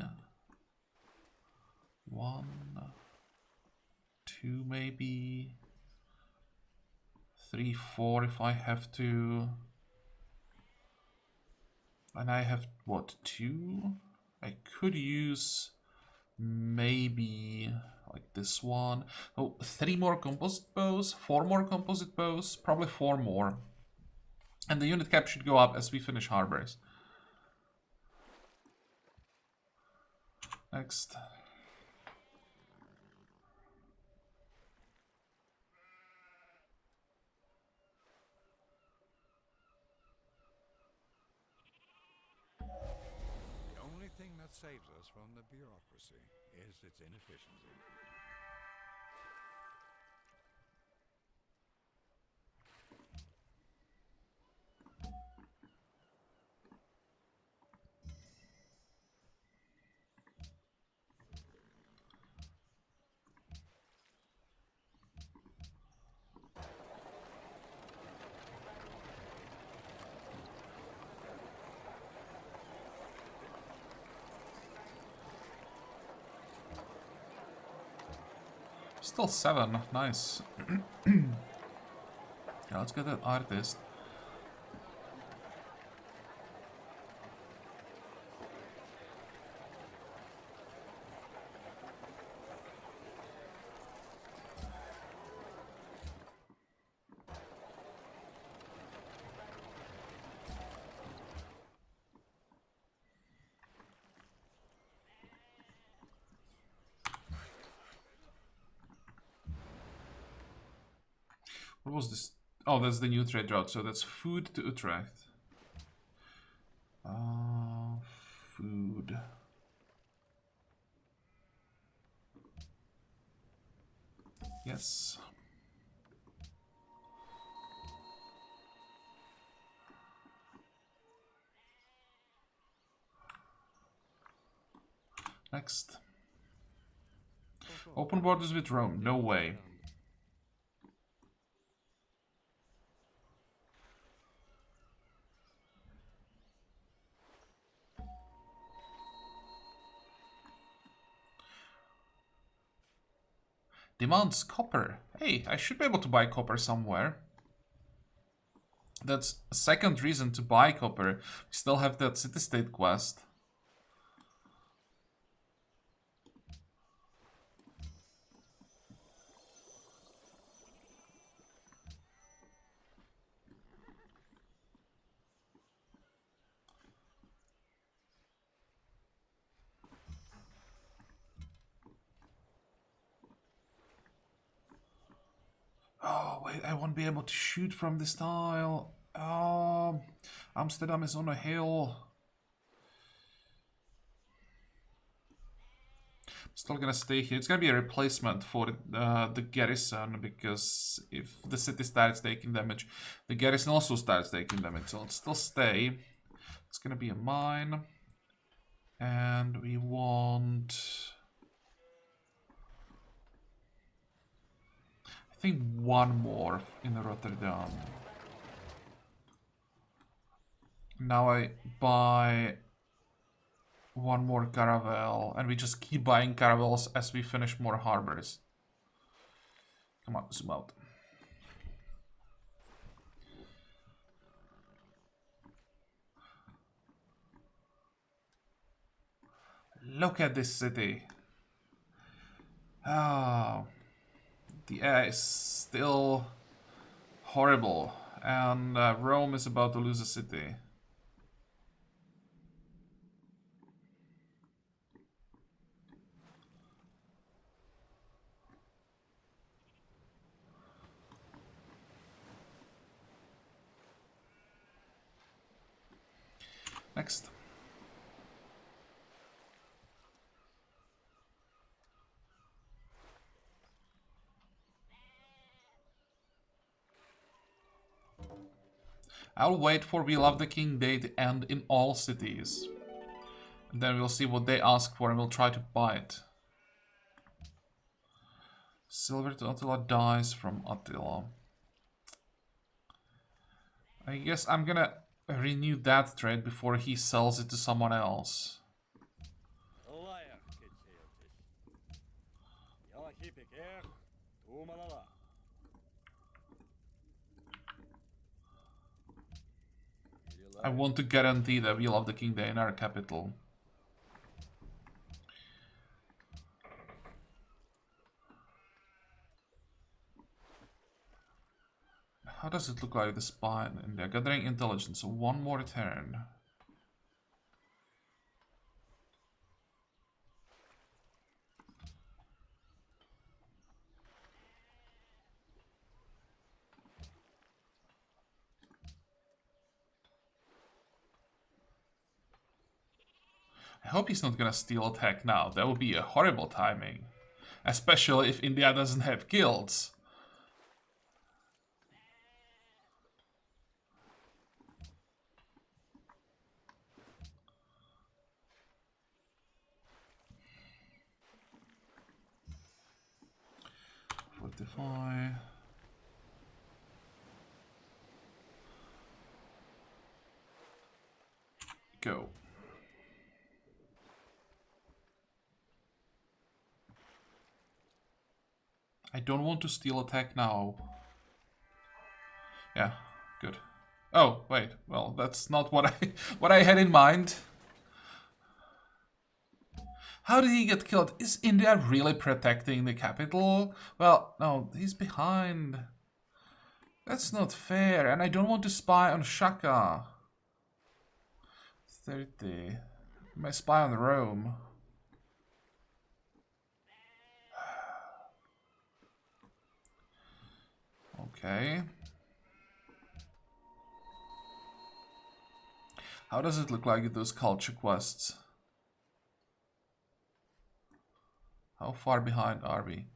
1, 2, maybe 3, 4 if I have to. And I have what, 2? I could use maybe like this one. Oh, 3 more composite bows, 4 more composite bows, probably 4 more. And the unit cap should go up as we finish harbors. Next. The only thing that saves us from the bureaucracy is its inefficiency. Still 7, nice. Yeah, let's get that artist. What was this? Oh, that's the new trade route, so that's food to Utrecht. Food. Yes. Next. Open borders with Rome. No way. Demands copper. Hey, I should be able to buy copper somewhere. That's a second reason to buy copper. We still have that city-state quest. Oh, wait, I won't be able to shoot from this tile. Oh, Amsterdam is on a hill. I'm still gonna stay here. It's gonna be a replacement for the garrison, because if the city starts taking damage, the garrison also starts taking damage. So let's still stay. It's gonna be a mine. And we want... I think one more in Rotterdam. Now I buy one more caravel, and we just keep buying caravels as we finish more harbors. Come on, zoom out. Look at this city. Oh, the air is still horrible, and Rome is about to lose a city. Next. I'll wait for We Love the King Day to end in all cities. And then we'll see what they ask for and we'll try to buy it. Silver to Attila dies from Attila. I guess I'm gonna renew that trade before he sells it to someone else. I want to guarantee that We Love the King Day in our capital. How does it look like the spy in there? Gathering intelligence, so one more turn. I hope he's not gonna steal attack now. That would be a horrible timing. Especially if India doesn't have guilds. Fortify. Go. I don't want to steal attack now. Yeah, good. Oh, wait. Well, that's not what I had in mind. How did he get killed? Is India really protecting the capital? Well, no, he's behind. That's not fair, and I don't want to spy on Shaka. 30. My spy on Rome. Okay. How does it look like with those culture quests? How far behind are we?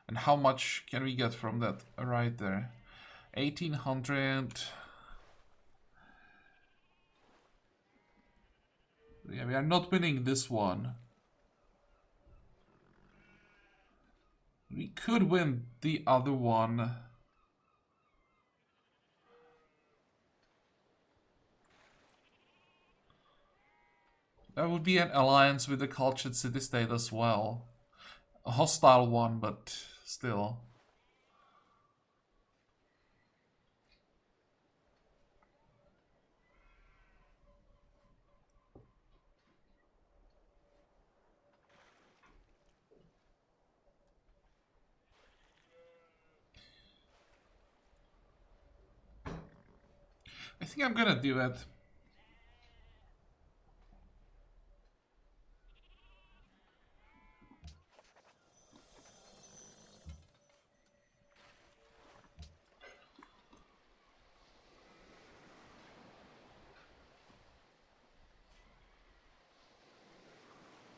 And how much can we get from that right there? 1800. Yeah, we are not winning this one. We could win the other one. That would be an alliance with the cultured city-state as well. A hostile one, but still. I think I'm gonna do it.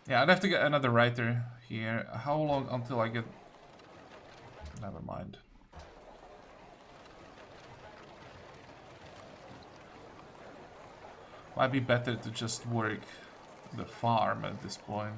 Yeah, I'd have to get another writer here. How long until I get... Never mind. Might be better to just work the farm at this point.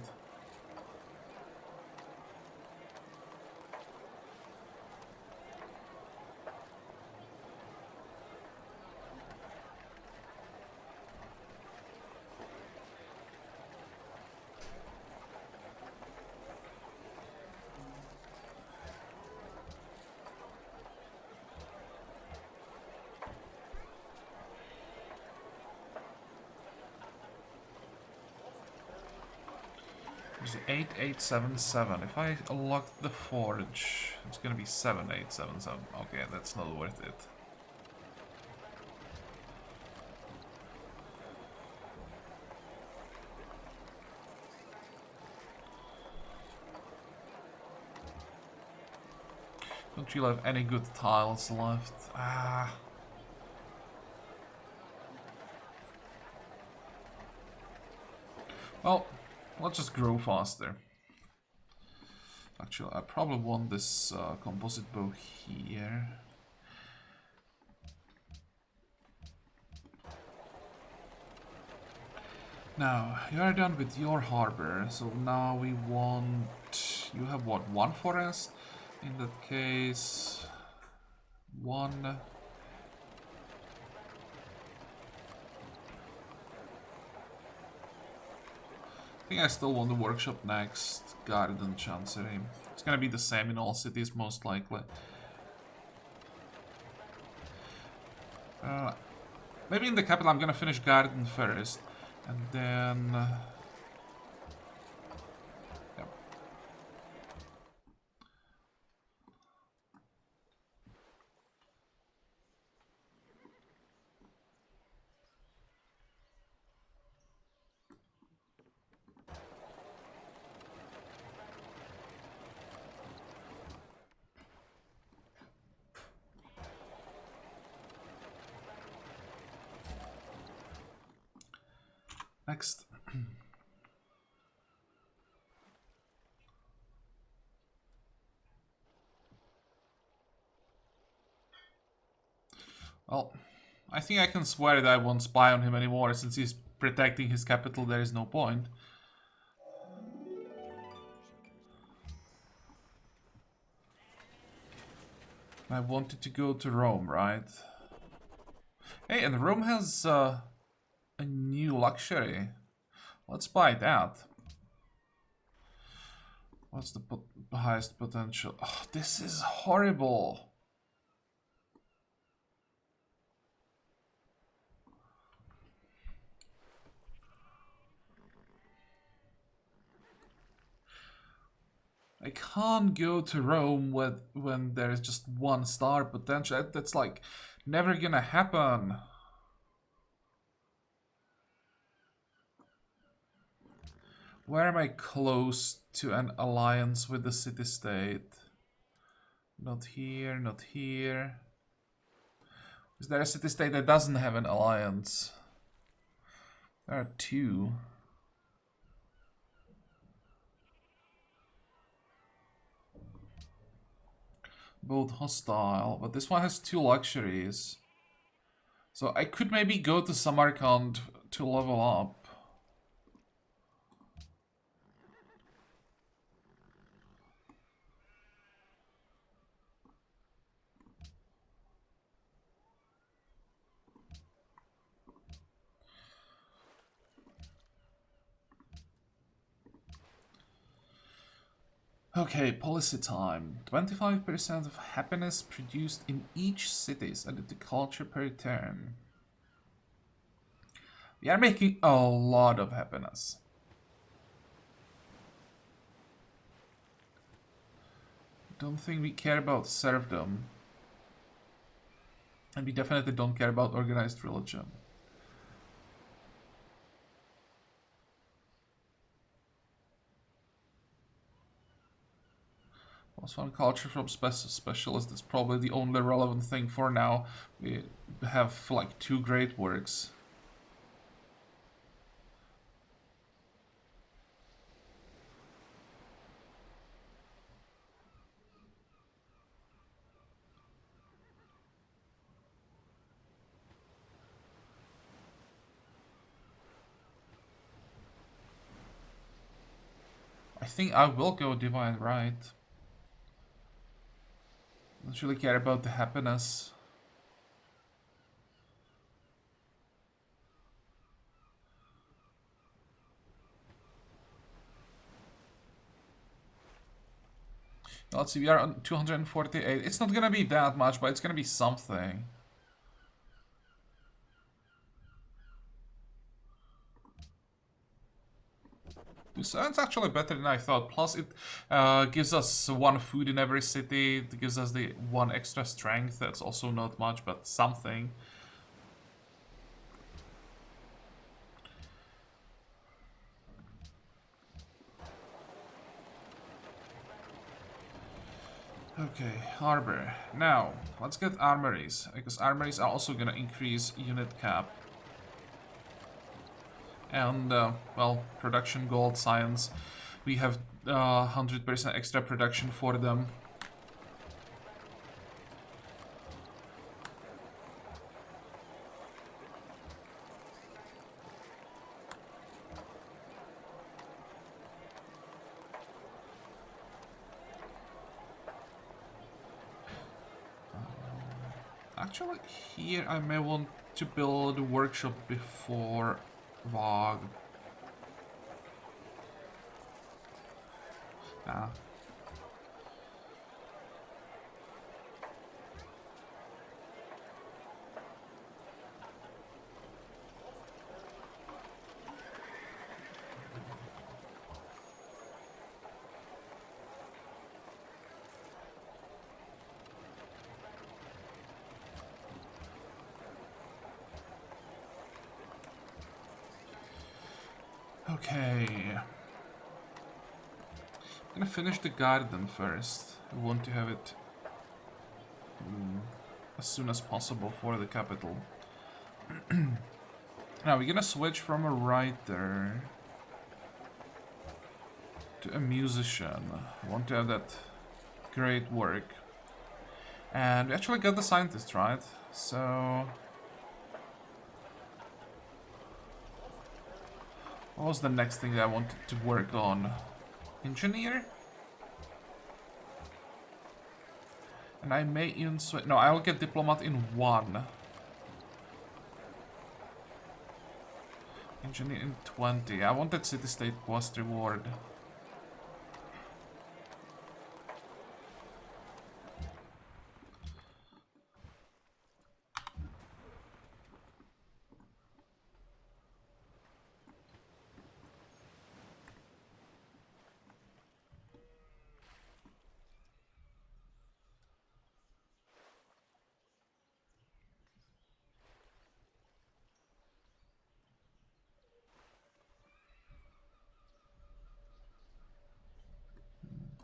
There's 8877. If I unlock the forge, it's gonna be 7877. Okay, that's not worth it. Don't you have any good tiles left? Ah. Well, let's just grow faster. Actually, I probably want this composite bow here. Now, you are done with your harbor, so now we want... You have what, one forest? In that case... One... I think I still want the workshop next. Garden Chancery. It's gonna be the same in all cities, most likely. Maybe in the capital I'm gonna finish Garden first. And then... Yep. Next. Well, I think I can swear that I won't spy on him anymore, since he's protecting his capital, there is no point. I wanted to go to Rome, right? Hey, and Rome has a new luxury. Let's buy that. What's the highest potential? Oh, this is horrible. I can't go to Rome when there's just 1 star potential. That's like never gonna happen. Where am I close to an alliance with the city-state? Not here, not here. Is there a city-state that doesn't have an alliance? There are 2. Both hostile, but this one has 2 luxuries. So I could maybe go to Samarkand to level up. Okay, policy time. 25% of happiness produced in each city is added to culture per turn. We are making a lot of happiness. Don't think we care about serfdom. And we definitely don't care about organized religion. +1 culture from specialist is probably the only relevant thing for now. We have like 2 great works. I think I will go Divine Right. Don't really care about the happiness. Let's see, we are on 248. It's not gonna be that much, but it's gonna be something. So it's actually better than I thought. Plus, it gives us 1 food in every city. It gives us the 1 extra strength. That's also not much, but something. Okay, harbor. Now, let's get armories, because armories are also gonna increase unit cap. And, well, production gold, science. We have 100% extra production for them. Actually, here I may want to build a workshop before Vog. Ah. Okay. I'm gonna finish the garden first. I want to have it as soon as possible for the capital. Now we're gonna switch from a writer to a musician. I want to have that great work. And we actually got the scientist, right? So... what was the next thing that I wanted to work on? Engineer? And I may even switch... no, I'll get diplomat in 1. Engineer in 20. I wanted city-state quest reward.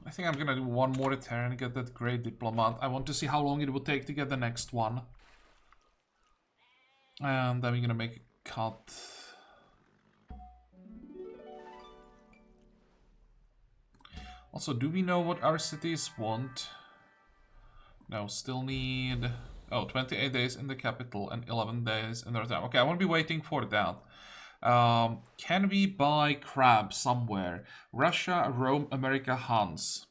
I think I'm gonna do one more turn and get that great diplomat. I want to see how long it will take to get the next one. And then we're gonna make a cut. Also, do we know what our cities want? No, still need... Oh, 28 days in the capital and 11 days in the town. Okay, I won't be waiting for that. Can we buy crab somewhere? Russia, Rome, America, Hans.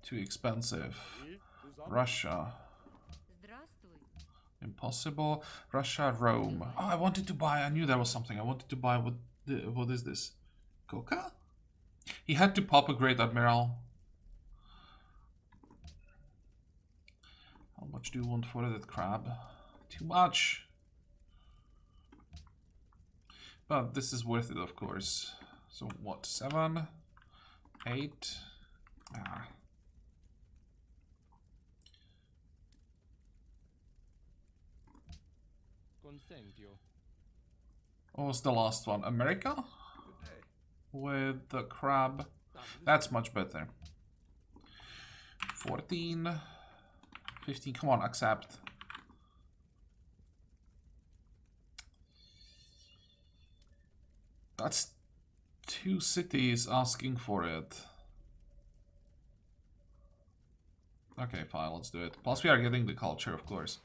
Too expensive. Russia. Impossible. Russia, Rome. Oh, I wanted to buy... I knew there was something. I wanted to buy... What is this? Coca? He had to pop a Great Admiral. How much do you want for that crab? Too much. But this is worth it, of course. So what? 7, 8. Ah. Consentio. What was the last one? America? With the crab. That's much better. 14. 15. Come on, accept. That's 2 cities asking for it. Okay, fine, let's do it. Plus we are getting the culture, of course.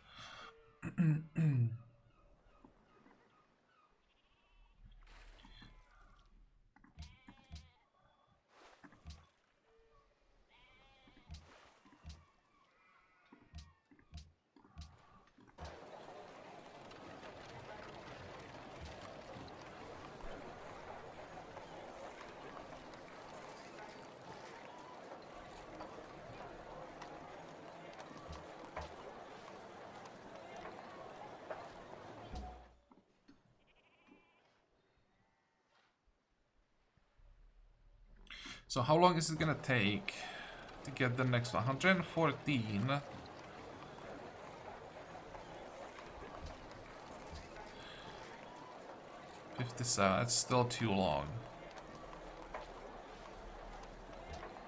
So how long is it gonna take to get the next one? 114. That's still too long.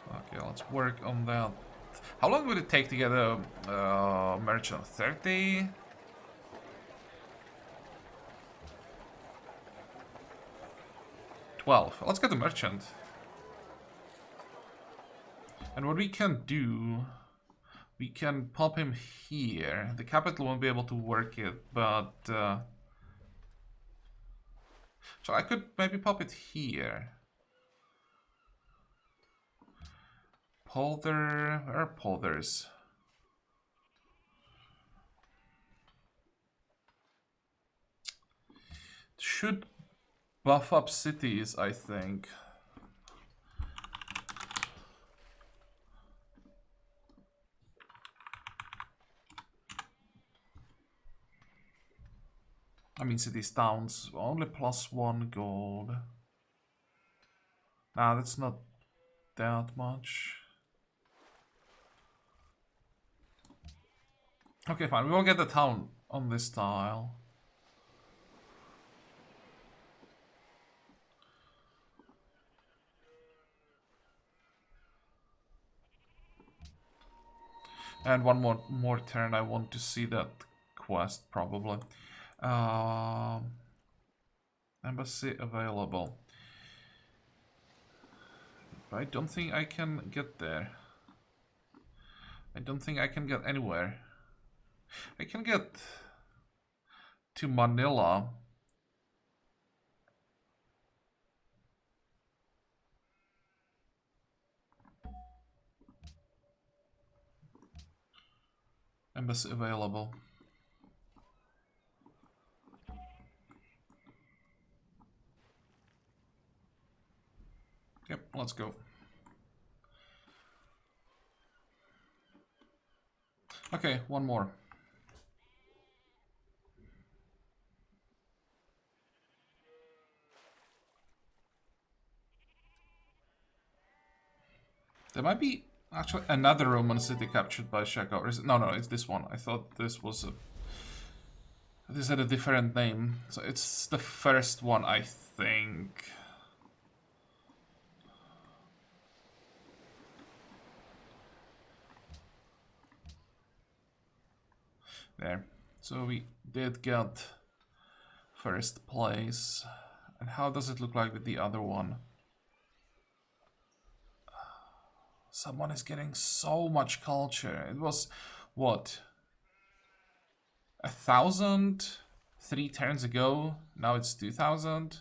Okay, let's work on that. How long would it take to get a merchant? 30? Let's get the merchant. And what we can do, we can pop him here. The capital won't be able to work it, but... so I could maybe pop it here. Polder... Where are polders? Should buff up cities, I think. I mean, cities, towns, only +1 gold. Nah, that's not that much. Okay, fine. We will get the town on this tile. And one more turn. I want to see that quest, probably. Embassy available. But I don't think I can get there. I don't think I can get anywhere. I can get to Manila. Embassy available. Yep, let's go. Okay, one more. There might be actually another Roman city captured by Shaka, or is it? No, it's this one. I thought this was a... This had a different name, so it's the first one, I think. There. So we did get first place. And how does it look like with the other one? Someone is getting so much culture. It was, what? 1,000 3 turns ago. Now it's 2,000.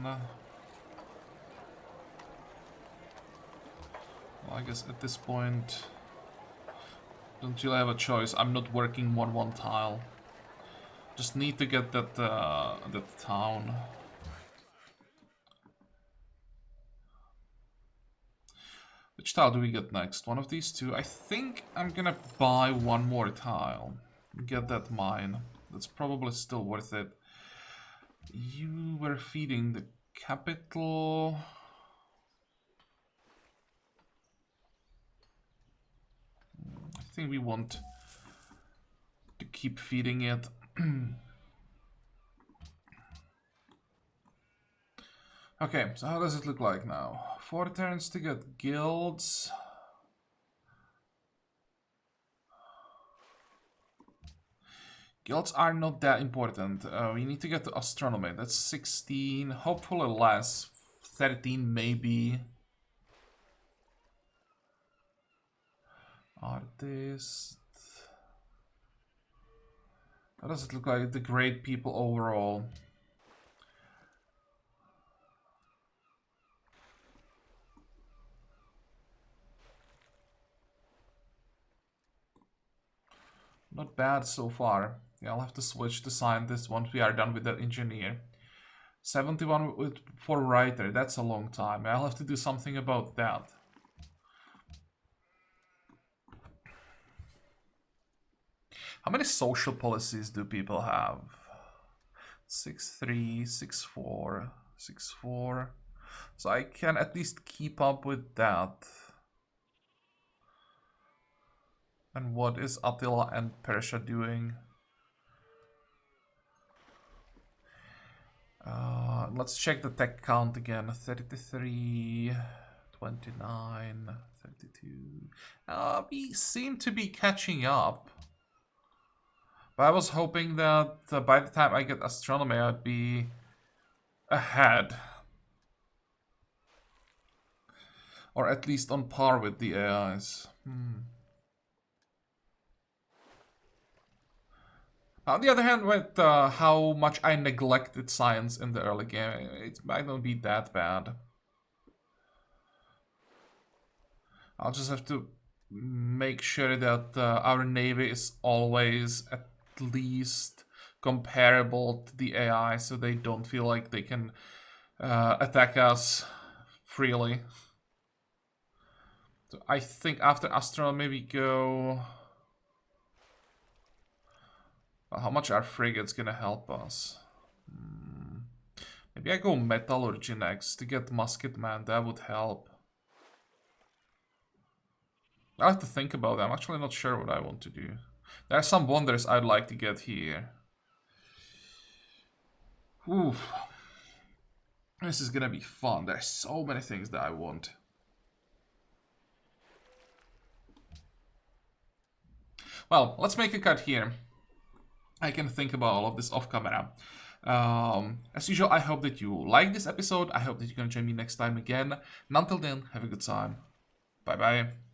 Well, I guess at this point, don't really have a choice. I'm not working 1-1 tile. Just need to get that that town. Which tile do we get next? One of these two. I think I'm gonna buy one more tile. Get that mine. That's probably still worth it. You were feeding the capital. I think we want to keep feeding it. Okay, so how does it look like now? 4 turns to get guilds. Guilds are not that important. We need to get to astronomy. That's 16, hopefully less. 13 maybe. Artist. How does it look like? The great people overall. Not bad so far. Yeah, I'll have to switch to scientist once we are done with the engineer. 71 for writer, that's a long time. I'll have to do something about that. How many social policies do people have? 6-3, 6-4, 6-4. So I can at least keep up with that. And what is Attila and Persia doing? Let's check the tech count again. 33, 29, 32. We seem to be catching up. But I was hoping that by the time I get astronomy, I'd be ahead. Or at least on par with the AIs. On the other hand, with how much I neglected science in the early game, it might not be that bad. I'll just have to make sure that our navy is always at least comparable to the AI, so they don't feel like they can attack us freely. So I think after astronomy we go... How much are frigates gonna help us? Maybe I go metallurgy next to get musketman, that would help. I have to think about it. I'm actually not sure what I want to do. There are some wonders I'd like to get here. Oof. This is gonna be fun. There's so many things that I want. Well, let's make a cut here. I can think about all of this off camera. As usual, I hope that you like this episode. I hope that you're gonna join me next time again. And until then, have a good time. Bye bye.